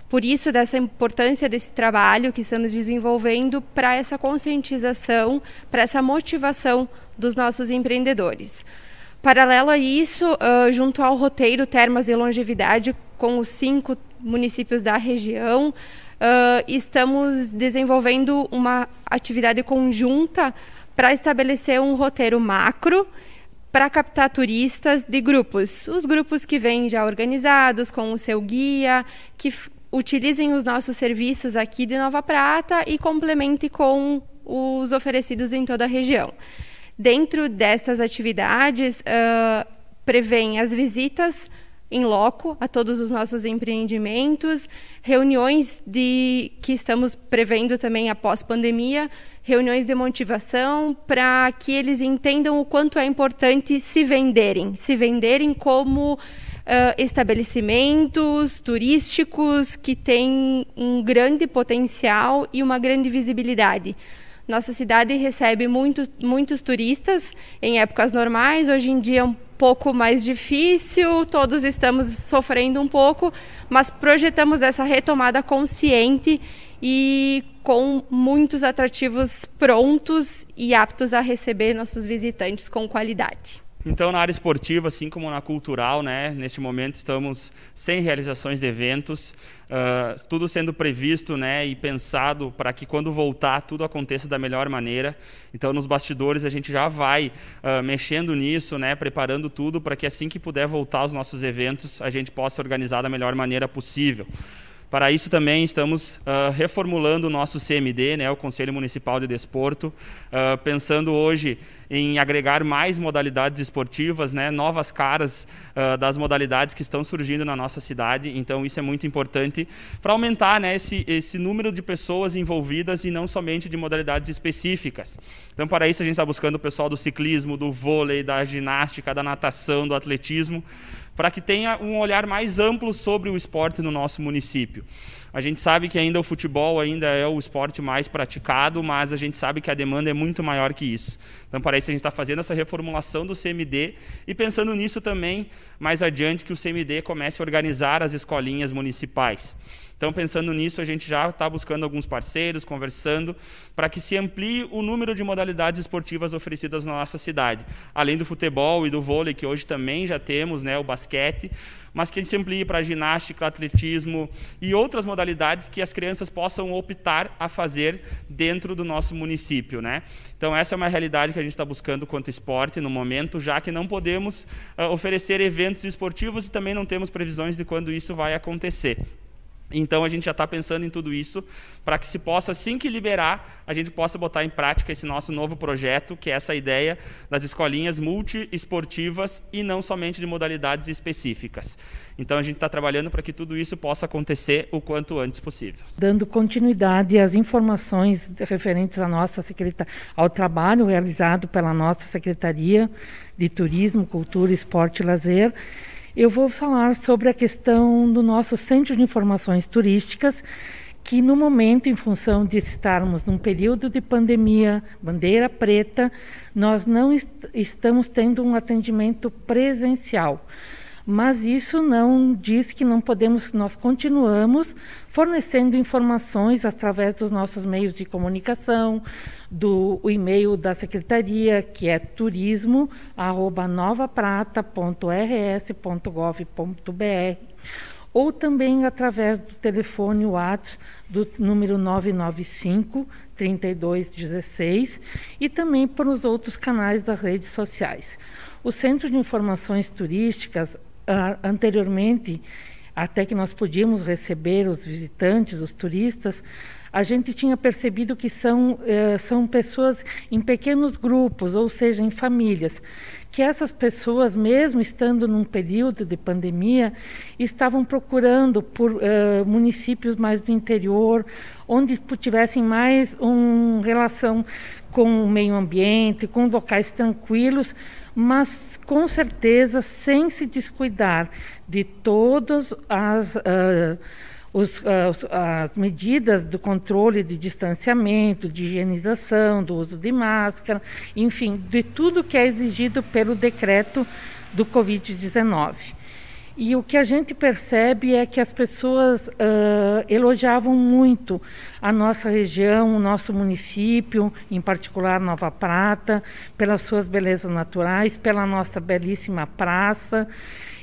Por isso, dessa importância desse trabalho que estamos desenvolvendo para essa conscientização, para essa motivação dos nossos empreendedores. Paralelo a isso, junto ao roteiro Termas e Longevidade, com os 5 municípios da região. Estamos desenvolvendo uma atividade conjunta para estabelecer um roteiro macro para captar turistas de grupos. Os grupos que vêm já organizados, com o seu guia, que utilizem os nossos serviços aqui de Nova Prata e complemente com os oferecidos em toda a região. Dentro destas atividades, prevêem as visitas em loco a todos os nossos empreendimentos, reuniões que estamos prevendo também após pandemia, reuniões de motivação para que eles entendam o quanto é importante se venderem como estabelecimentos turísticos que têm um grande potencial e uma grande visibilidade. Nossa cidade recebe muitos turistas em épocas normais, hoje em dia é um pouco mais difícil, todos estamos sofrendo um pouco, mas projetamos essa retomada consciente e com muitos atrativos prontos e aptos a receber nossos visitantes com qualidade. Então, na área esportiva, assim como na cultural, né, neste momento estamos sem realizações de eventos, tudo sendo previsto, né, e pensado para que quando voltar tudo aconteça da melhor maneira. Então, nos bastidores a gente já vai mexendo nisso, né, preparando tudo para que assim que puder voltar os nossos eventos, a gente possa organizar da melhor maneira possível. Para isso também estamos reformulando o nosso CMD, né, o Conselho Municipal de Desporto, pensando hoje em agregar mais modalidades esportivas, né, novas caras das modalidades que estão surgindo na nossa cidade. Então isso é muito importante para aumentar, né, esse número de pessoas envolvidas e não somente de modalidades específicas. Então para isso a gente está buscando o pessoal do ciclismo, do vôlei, da ginástica, da natação, do atletismo, para que tenha um olhar mais amplo sobre o esporte no nosso município. A gente sabe que ainda o futebol ainda é o esporte mais praticado, mas a gente sabe que a demanda é muito maior que isso. Então, para isso, a gente está fazendo essa reformulação do CMD e pensando nisso também, mais adiante, que o CMD comece a organizar as escolinhas municipais. Então, pensando nisso, a gente já está buscando alguns parceiros, conversando, para que se amplie o número de modalidades esportivas oferecidas na nossa cidade. Além do futebol e do vôlei, que hoje também já temos, né, o basquete, mas que se amplie para ginástica, atletismo e outras modalidades que as crianças possam optar a fazer dentro do nosso município, né? Então, essa é uma realidade que a gente está buscando quanto esporte no momento, já que não podemos oferecer eventos esportivos e também não temos previsões de quando isso vai acontecer. Então, a gente já está pensando em tudo isso para que se possa, assim que liberar, a gente possa botar em prática esse nosso novo projeto, que é essa ideia das escolinhas multiesportivas e não somente de modalidades específicas. Então, a gente está trabalhando para que tudo isso possa acontecer o quanto antes possível. Dando continuidade às informações referentes à nossa ao trabalho realizado pela nossa Secretaria de Turismo, Cultura, Esporte e Lazer, eu vou falar sobre a questão do nosso Centro de Informações Turísticas, que no momento, em função de estarmos num período de pandemia, bandeira preta, nós não estamos tendo um atendimento presencial. Mas isso não diz que não podemos, nós continuamos fornecendo informações através dos nossos meios de comunicação, do e-mail da Secretaria, que é turismo@novaprata.rs.gov.br, ou também através do telefone WhatsApp do número 995-3216 e também por os outros canais das redes sociais. O Centro de Informações Turísticas, anteriormente, até que nós podíamos receber os visitantes, os turistas, a gente tinha percebido que são pessoas em pequenos grupos, ou seja, em famílias, que essas pessoas, mesmo estando num período de pandemia, estavam procurando por municípios mais do interior, onde tivessem mais uma relação com o meio ambiente, com locais tranquilos, mas com certeza sem se descuidar de todas as medidas do controle de distanciamento, de higienização, do uso de máscara, enfim, de tudo que é exigido pelo decreto do Covid-19. E o que a gente percebe é que as pessoas elogiavam muito a nossa região, o nosso município, em particular Nova Prata, pelas suas belezas naturais, pela nossa belíssima praça.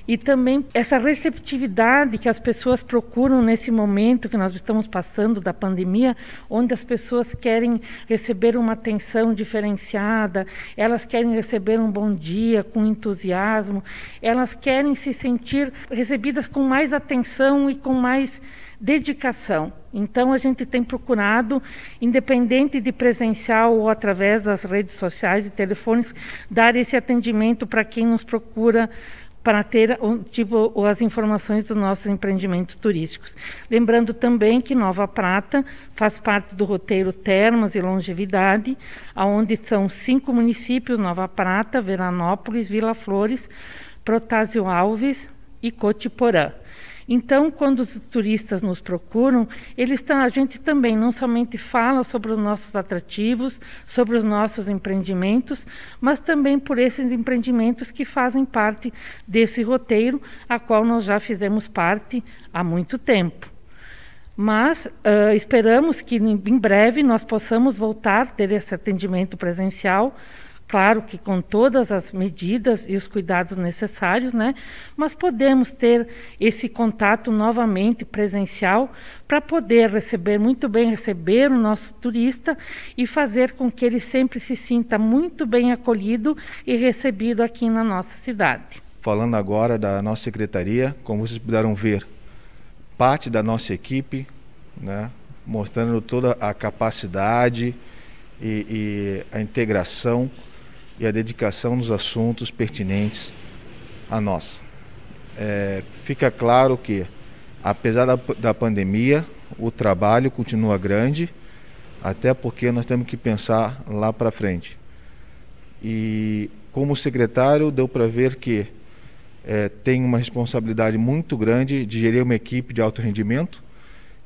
e também essa receptividade que as pessoas procuram nesse momento que nós estamos passando da pandemia, onde as pessoas querem receber uma atenção diferenciada, elas querem receber um bom dia com entusiasmo, elas querem se sentir recebidas com mais atenção e com mais dedicação. Então, a gente tem procurado, independente de presencial ou através das redes sociais e telefones, dar esse atendimento para quem nos procura para ter as informações dos nossos empreendimentos turísticos. Lembrando também que Nova Prata faz parte do roteiro Termas e Longevidade, onde são 5 municípios: Nova Prata, Veranópolis, Vila Flores, Protásio Alves e Cotiporã. Então, quando os turistas nos procuram, a gente também não somente fala sobre os nossos atrativos, sobre os nossos empreendimentos, mas também por esses empreendimentos que fazem parte desse roteiro, a qual nós já fizemos parte há muito tempo. Mas esperamos que em breve nós possamos voltar a ter esse atendimento presencial, claro que com todas as medidas e os cuidados necessários, né? Mas podemos ter esse contato novamente presencial para poder receber o nosso turista e fazer com que ele sempre se sinta muito bem acolhido e recebido aqui na nossa cidade. Falando agora da nossa secretaria, como vocês puderam ver, parte da nossa equipe, né? Mostrando toda a capacidade e a integração e a dedicação nos assuntos pertinentes a nós. Fica claro que, apesar da pandemia, o trabalho continua grande, até porque nós temos que pensar lá para frente. E como secretário, deu para ver que tem uma responsabilidade muito grande de gerir uma equipe de alto rendimento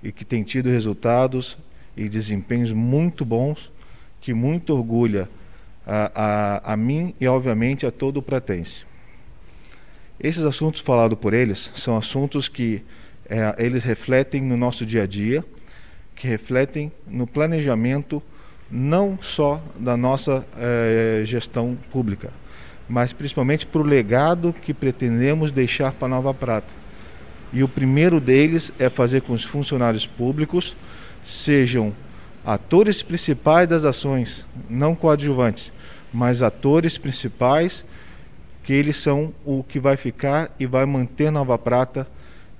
e que tem tido resultados e desempenhos muito bons, que muito orgulha a mim e, obviamente, a todo o pratense. Esses assuntos falados por eles são assuntos que eles refletem no nosso dia a dia, que refletem no planejamento não só da nossa gestão pública, mas principalmente para o legado que pretendemos deixar para Nova Prata. E o primeiro deles é fazer com que os funcionários públicos sejam atores principais das ações, não coadjuvantes, mas atores principais, que eles são o que vai ficar e vai manter Nova Prata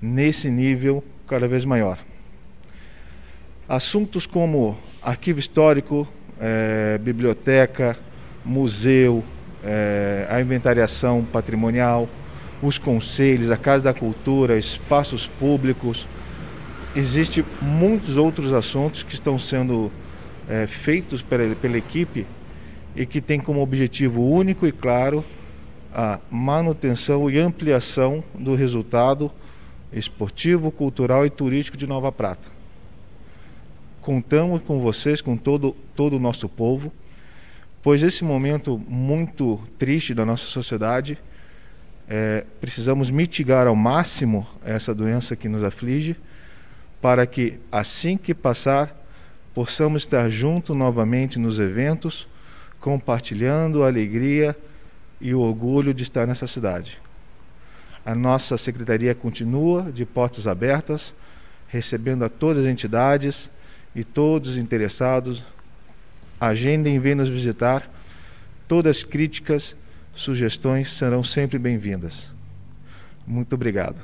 nesse nível cada vez maior. Assuntos como arquivo histórico, biblioteca, museu, a inventariação patrimonial, os conselhos, a Casa da Cultura, espaços públicos. Existem muitos outros assuntos que estão sendo feitos pela equipe e que tem como objetivo único e claro a manutenção e ampliação do resultado esportivo, cultural e turístico de Nova Prata. Contamos com vocês, com todo o nosso povo, pois esse momento muito triste da nossa sociedade, precisamos mitigar ao máximo essa doença que nos aflige, para que, assim que passar, possamos estar juntos novamente nos eventos, compartilhando a alegria e o orgulho de estar nessa cidade. A nossa secretaria continua de portas abertas, recebendo a todas as entidades e todos os interessados. Agendem, venham nos visitar. Todas as críticas, sugestões serão sempre bem-vindas. Muito obrigado.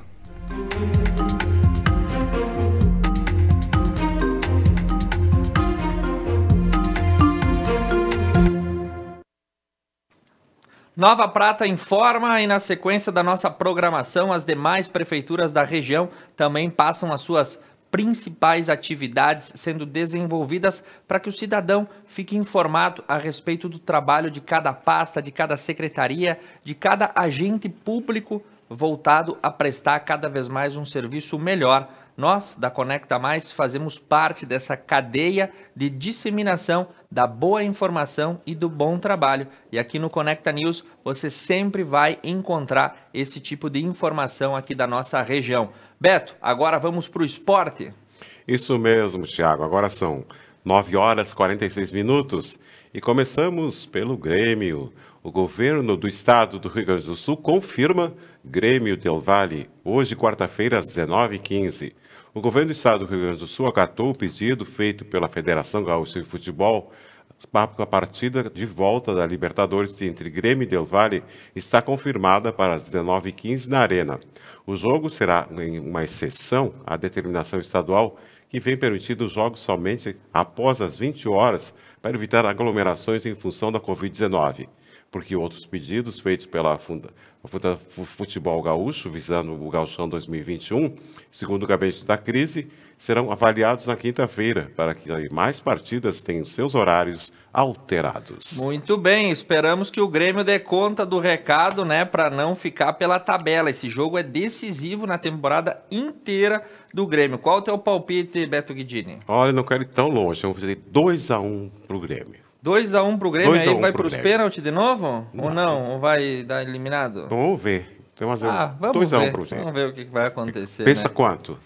Nova Prata informa e, na sequência da nossa programação, as demais prefeituras da região também passam as suas principais atividades sendo desenvolvidas para que o cidadão fique informado a respeito do trabalho de cada pasta, de cada secretaria, de cada agente público voltado a prestar cada vez mais um serviço melhor. Nós, da Conecta Mais, fazemos parte dessa cadeia de disseminação da boa informação e do bom trabalho. E aqui no Conecta News você sempre vai encontrar esse tipo de informação aqui da nossa região. Beto, agora vamos para o esporte. Isso mesmo, Thiago. Agora são 9h46 e começamos pelo Grêmio. O governo do estado do Rio Grande do Sul confirma Grêmio Del Valle, hoje, quarta-feira, às 19h15. O governo do estado do Rio Grande do Sul acatou o pedido feito pela Federação Gaúcha de Futebol. A partida de volta da Libertadores entre Grêmio e Del Valle está confirmada para as 19h15 na Arena. O jogo será uma exceção à determinação estadual que vem permitindo os jogos somente após as 20 horas para evitar aglomerações em função da Covid-19. Porque outros pedidos feitos pela Futebol Gaúcho, visando o Gauchão 2021, segundo o gabinete da crise, serão avaliados na quinta-feira, para que mais partidas tenham seus horários alterados. Muito bem, esperamos que o Grêmio dê conta do recado, né, para não ficar pela tabela. Esse jogo é decisivo na temporada inteira do Grêmio. Qual o teu palpite, Beto Guidini? Olha, não quero ir tão longe, vamos fazer 2-1 para o Grêmio. 2-1 pro Grêmio, aí vai pros Grêmio. Pênaltis de novo? Não. Ou não? Ou vai dar eliminado? Vamos ver. Vamos 2-1 pro Grêmio. Vamos ver o que vai acontecer. Pensa, né? Quanto?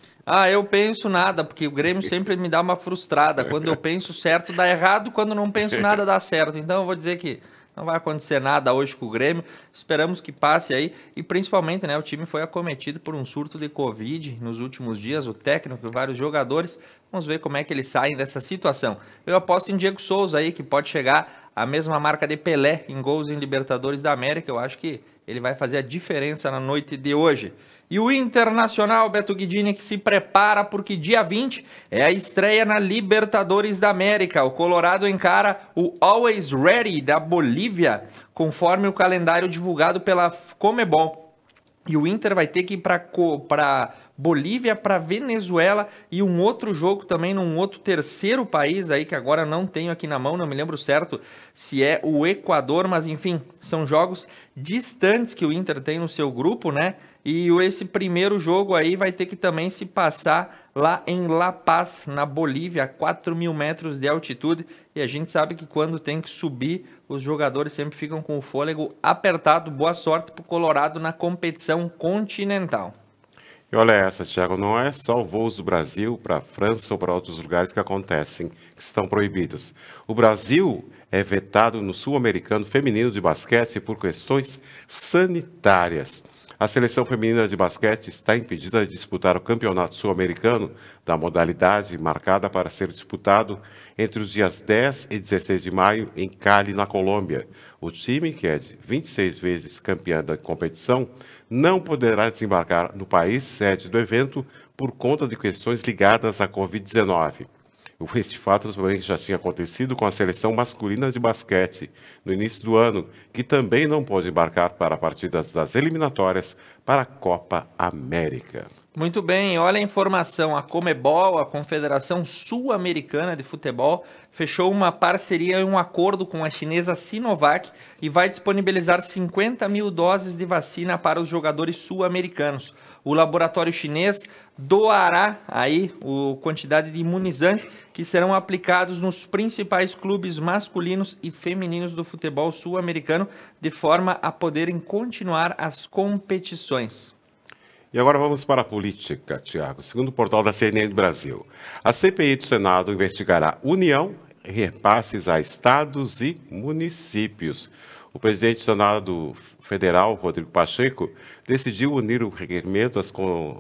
Eu penso nada, porque o Grêmio sempre me dá uma frustrada. Quando eu penso certo, dá errado. Quando não penso nada, dá certo. Então eu vou dizer que não vai acontecer nada hoje com o Grêmio. Esperamos que passe aí. E principalmente, né, o time foi acometido por um surto de Covid nos últimos dias. O técnico e vários jogadores. Vamos ver como é que eles saem dessa situação. Eu aposto em Diego Souza aí, que pode chegar à mesma marca de Pelé em gols em Libertadores da América. Eu acho que ele vai fazer a diferença na noite de hoje. E o Internacional, Beto Guidini, que se prepara porque dia 20 é a estreia na Libertadores da América. O Colorado encara o Always Ready da Bolívia, conforme o calendário divulgado pela Conmebol. E o Inter vai ter que ir para Bolívia, para Venezuela e um outro jogo também num outro terceiro país aí que agora não tenho aqui na mão, não me lembro certo se é o Equador, mas enfim, são jogos distantes que o Inter tem no seu grupo, né? E esse primeiro jogo aí vai ter que também se passar lá em La Paz, na Bolívia, a 4.000 metros de altitude. E a gente sabe que quando tem que subir, os jogadores sempre ficam com o fôlego apertado. Boa sorte para o Colorado na competição continental. E olha essa, Thiago, não é só voos do Brasil para a França ou para outros lugares que acontecem, que estão proibidos. O Brasil é vetado no Sul-Americano Feminino de Basquete por questões sanitárias. A seleção feminina de basquete está impedida de disputar o Campeonato Sul-Americano da modalidade marcada para ser disputado entre os dias 10 e 16 de maio em Cali, na Colômbia. O time, que é de 26 vezes campeão da competição, não poderá desembarcar no país sede do evento por conta de questões ligadas à Covid-19. Esse fato também já tinha acontecido com a seleção masculina de basquete no início do ano, que também não pôde embarcar para partidas das eliminatórias para a Copa América. Muito bem, olha a informação, a Conmebol, a Confederação Sul-Americana de Futebol, fechou uma parceria e um acordo com a chinesa Sinovac e vai disponibilizar 50.000 doses de vacina para os jogadores sul-americanos. O laboratório chinês doará aí a quantidade de imunizante que serão aplicados nos principais clubes masculinos e femininos do futebol sul-americano, de forma a poderem continuar as competições. E agora vamos para a política, Tiago. Segundo o portal da CNN do Brasil, a CPI do Senado investigará União e repasses a estados e municípios. O presidente do Senado Federal, Rodrigo Pacheco, decidiu unir o requerimento às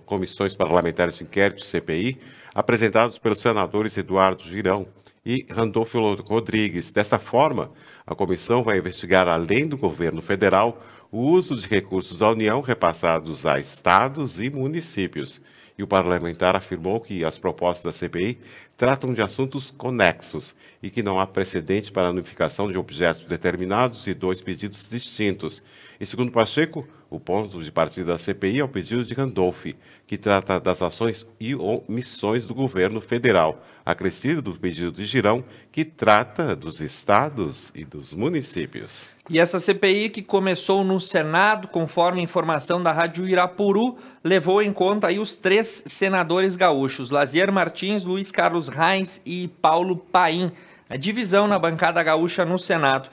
comissões parlamentares de inquérito CPI, apresentados pelos senadores Eduardo Girão e Randolfo Rodrigues. Desta forma, a comissão vai investigar, além do governo federal, o uso de recursos da União repassados a estados e municípios. E o parlamentar afirmou que as propostas da CPI tratam de assuntos conexos e que não há precedente para a unificação de objetos determinados e dois pedidos distintos. E segundo Pacheco, o ponto de partida da CPI é o pedido de Randolph, que trata das ações e omissões do governo federal, acrescido do pedido de Girão, que trata dos estados e dos municípios. E essa CPI, que começou no Senado, conforme informação da Rádio Irapuru, levou em conta aí os 3 senadores gaúchos, Lazier Martins, Luiz Carlos Reis e Paulo Paim. A divisão na bancada gaúcha no Senado.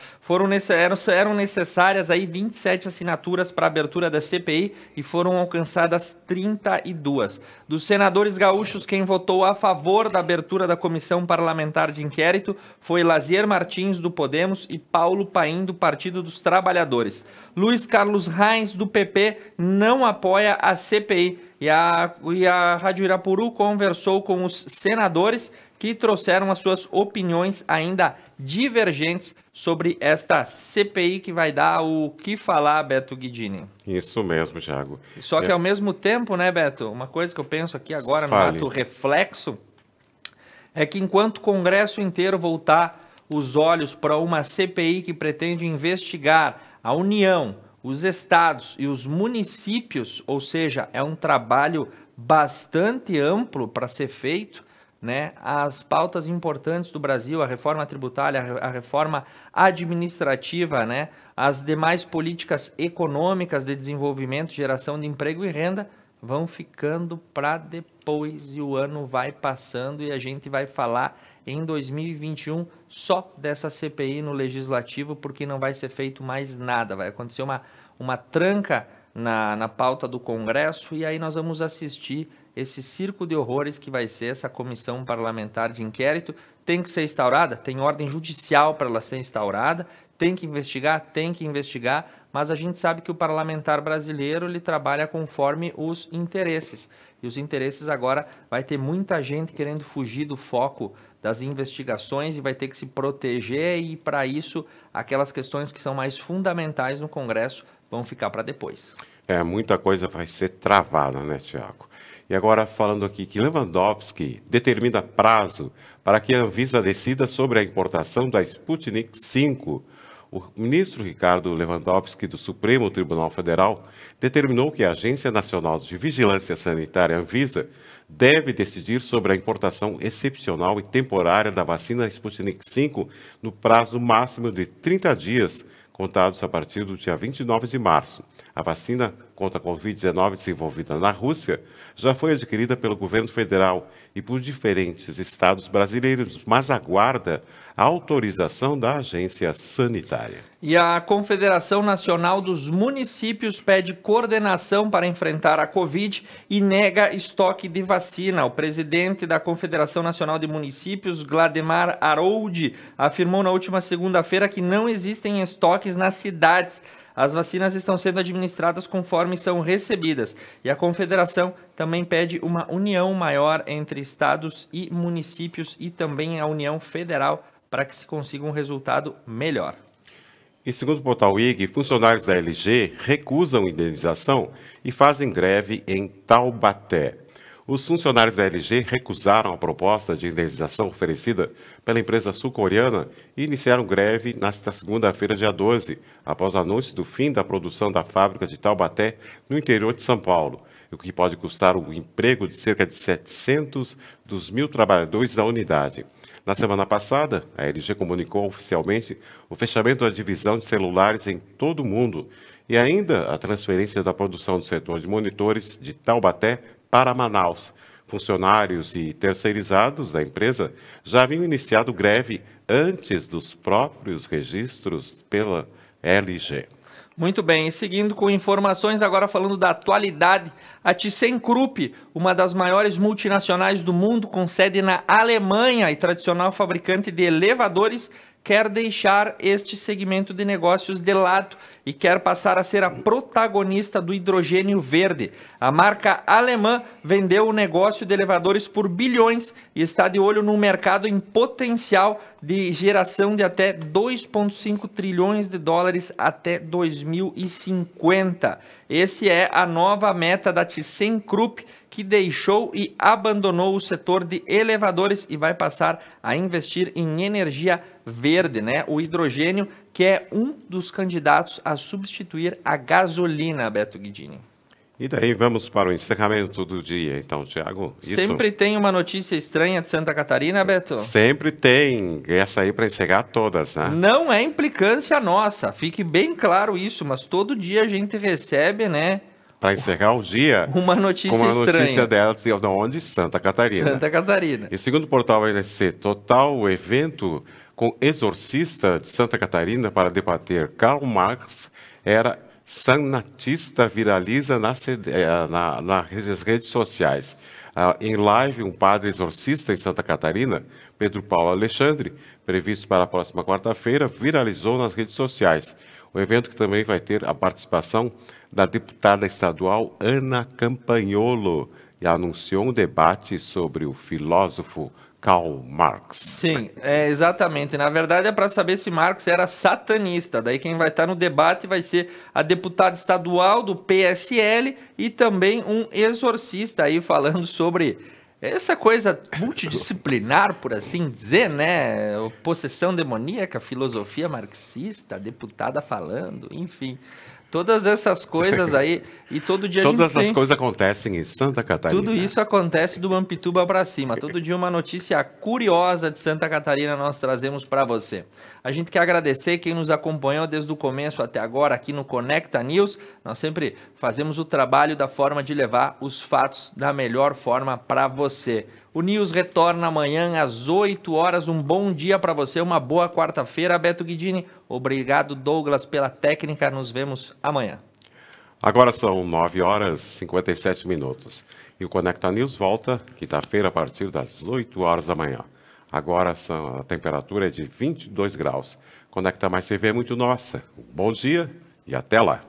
Eram necessárias aí 27 assinaturas para a abertura da CPI e foram alcançadas 32. Dos senadores gaúchos, quem votou a favor da abertura da comissão parlamentar de inquérito foi Lazier Martins, do Podemos, e Paulo Paim, do Partido dos Trabalhadores. Luiz Carlos Reins, do PP, não apoia a CPI. E a Rádio Irapuru conversou com os senadores que trouxeram as suas opiniões ainda divergentes sobre esta CPI que vai dar o que falar, Beto Guidini. Isso mesmo, Thiago. Só que ao mesmo tempo, né, Beto, uma coisa que eu penso aqui agora no ato reflexo é que enquanto o Congresso inteiro voltar os olhos para uma CPI que pretende investigar a União, os estados e os municípios, ou seja, é um trabalho bastante amplo para ser feito, né? As pautas importantes do Brasil, a reforma tributária, a reforma administrativa, né? As demais políticas econômicas de desenvolvimento, geração de emprego e renda vão ficando para depois, e o ano vai passando e a gente vai falar em 2021 só dessa CPI no Legislativo, porque não vai ser feito mais nada, vai acontecer uma tranca na pauta do Congresso e aí nós vamos assistir esse circo de horrores que vai ser essa comissão parlamentar de inquérito. Tem que ser instaurada, tem ordem judicial para ela ser instaurada, tem que investigar, mas a gente sabe que o parlamentar brasileiro ele trabalha conforme os interesses. E os interesses agora vai ter muita gente querendo fugir do foco das investigações e vai ter que se proteger, e para isso aquelas questões que são mais fundamentais no Congresso vão ficar para depois. Muita coisa vai ser travada, né, Tiago? E agora falando aqui que Lewandowski determina prazo para que a Anvisa decida sobre a importação da Sputnik V. O ministro Ricardo Lewandowski, do Supremo Tribunal Federal, determinou que a Agência Nacional de Vigilância Sanitária, Anvisa, deve decidir sobre a importação excepcional e temporária da vacina Sputnik V no prazo máximo de 30 dias, contados a partir do dia 29 de março. A vacina contra a Covid-19 desenvolvida na Rússia já foi adquirida pelo governo federal e por diferentes estados brasileiros, mas aguarda a autorização da agência sanitária. E a Confederação Nacional dos Municípios pede coordenação para enfrentar a Covid e nega estoque de vacina. O presidente da Confederação Nacional de Municípios, Glademar Harold, afirmou na última segunda-feira que não existem estoques nas cidades. As vacinas estão sendo administradas conforme são recebidas. E a Confederação também pede uma união maior entre estados e municípios e também a União Federal para que se consiga um resultado melhor. E segundo o portal IG, funcionários da LG recusam indenização e fazem greve em Taubaté. Os funcionários da LG recusaram a proposta de indenização oferecida pela empresa sul-coreana e iniciaram greve nesta segunda-feira, dia 12, após o anúncio do fim da produção da fábrica de Taubaté, no interior de São Paulo, o que pode custar o emprego de cerca de 700 dos 1.000 trabalhadores da unidade. Na semana passada, a LG comunicou oficialmente o fechamento da divisão de celulares em todo o mundo e ainda a transferência da produção do setor de monitores de Taubaté para Manaus. Funcionários e terceirizados da empresa já haviam iniciado greve antes dos próprios registros pela LG. Muito bem, e seguindo com informações, agora falando da atualidade, a ThyssenKrupp, uma das maiores multinacionais do mundo com sede na Alemanha e tradicional fabricante de elevadores, quer deixar este segmento de negócios de lado e quer passar a ser a protagonista do hidrogênio verde. A marca alemã vendeu o negócio de elevadores por bilhões e está de olho num mercado em potencial de geração de até 2,5 trilhões de dólares até 2050. Esse é a nova meta da ThyssenKrupp, que deixou e abandonou o setor de elevadores e vai passar a investir em energia verde, né? O hidrogênio, que é um dos candidatos a substituir a gasolina, Beto Guidini. E daí vamos para o encerramento do dia, então, Tiago. Sempre tem uma notícia estranha de Santa Catarina, Beto? Sempre tem. Essa aí para encerrar todas, né? Não é implicância nossa, fique bem claro isso, mas todo dia a gente recebe, né? Para encerrar o dia, uma notícia com uma estranha. Notícia dela, de onde? Santa Catarina. Santa Catarina. E segundo o portal NSC Total, o evento com exorcista de Santa Catarina para debater Karl Marx era sanatista, viraliza nas redes sociais. Em live, um padre exorcista em Santa Catarina, Pedro Paulo Alexandre, previsto para a próxima quarta-feira, viralizou nas redes sociais. O evento que também vai ter a participação da deputada estadual Ana Campagnolo e anunciou um debate sobre o filósofo Karl Marx. Sim, exatamente. Na verdade é para saber se Marx era satanista. Daí quem vai estar no debate vai ser a deputada estadual do PSL e também um exorcista aí falando sobre essa coisa multidisciplinar, por assim dizer, né? Possessão demoníaca, filosofia marxista, deputada falando, enfim. Todas essas coisas aí, e todo dia Todas essas coisas acontecem em Santa Catarina. Tudo isso acontece do Mampituba para cima. Todo dia uma notícia curiosa de Santa Catarina nós trazemos para você. A gente quer agradecer quem nos acompanhou desde o começo até agora aqui no Conecta News. Nós sempre fazemos o trabalho da forma de levar os fatos da melhor forma para você. O News retorna amanhã às 8 horas. Um bom dia para você, uma boa quarta-feira, Beto Guidini. Obrigado, Douglas, pela técnica. Nos vemos amanhã. Agora são 9 horas e 57 minutos. E o Conecta News volta quinta-feira a partir das 8 horas da manhã. Agora a temperatura é de 22 graus. Conecta Mais TV é muito nossa. Bom dia e até lá.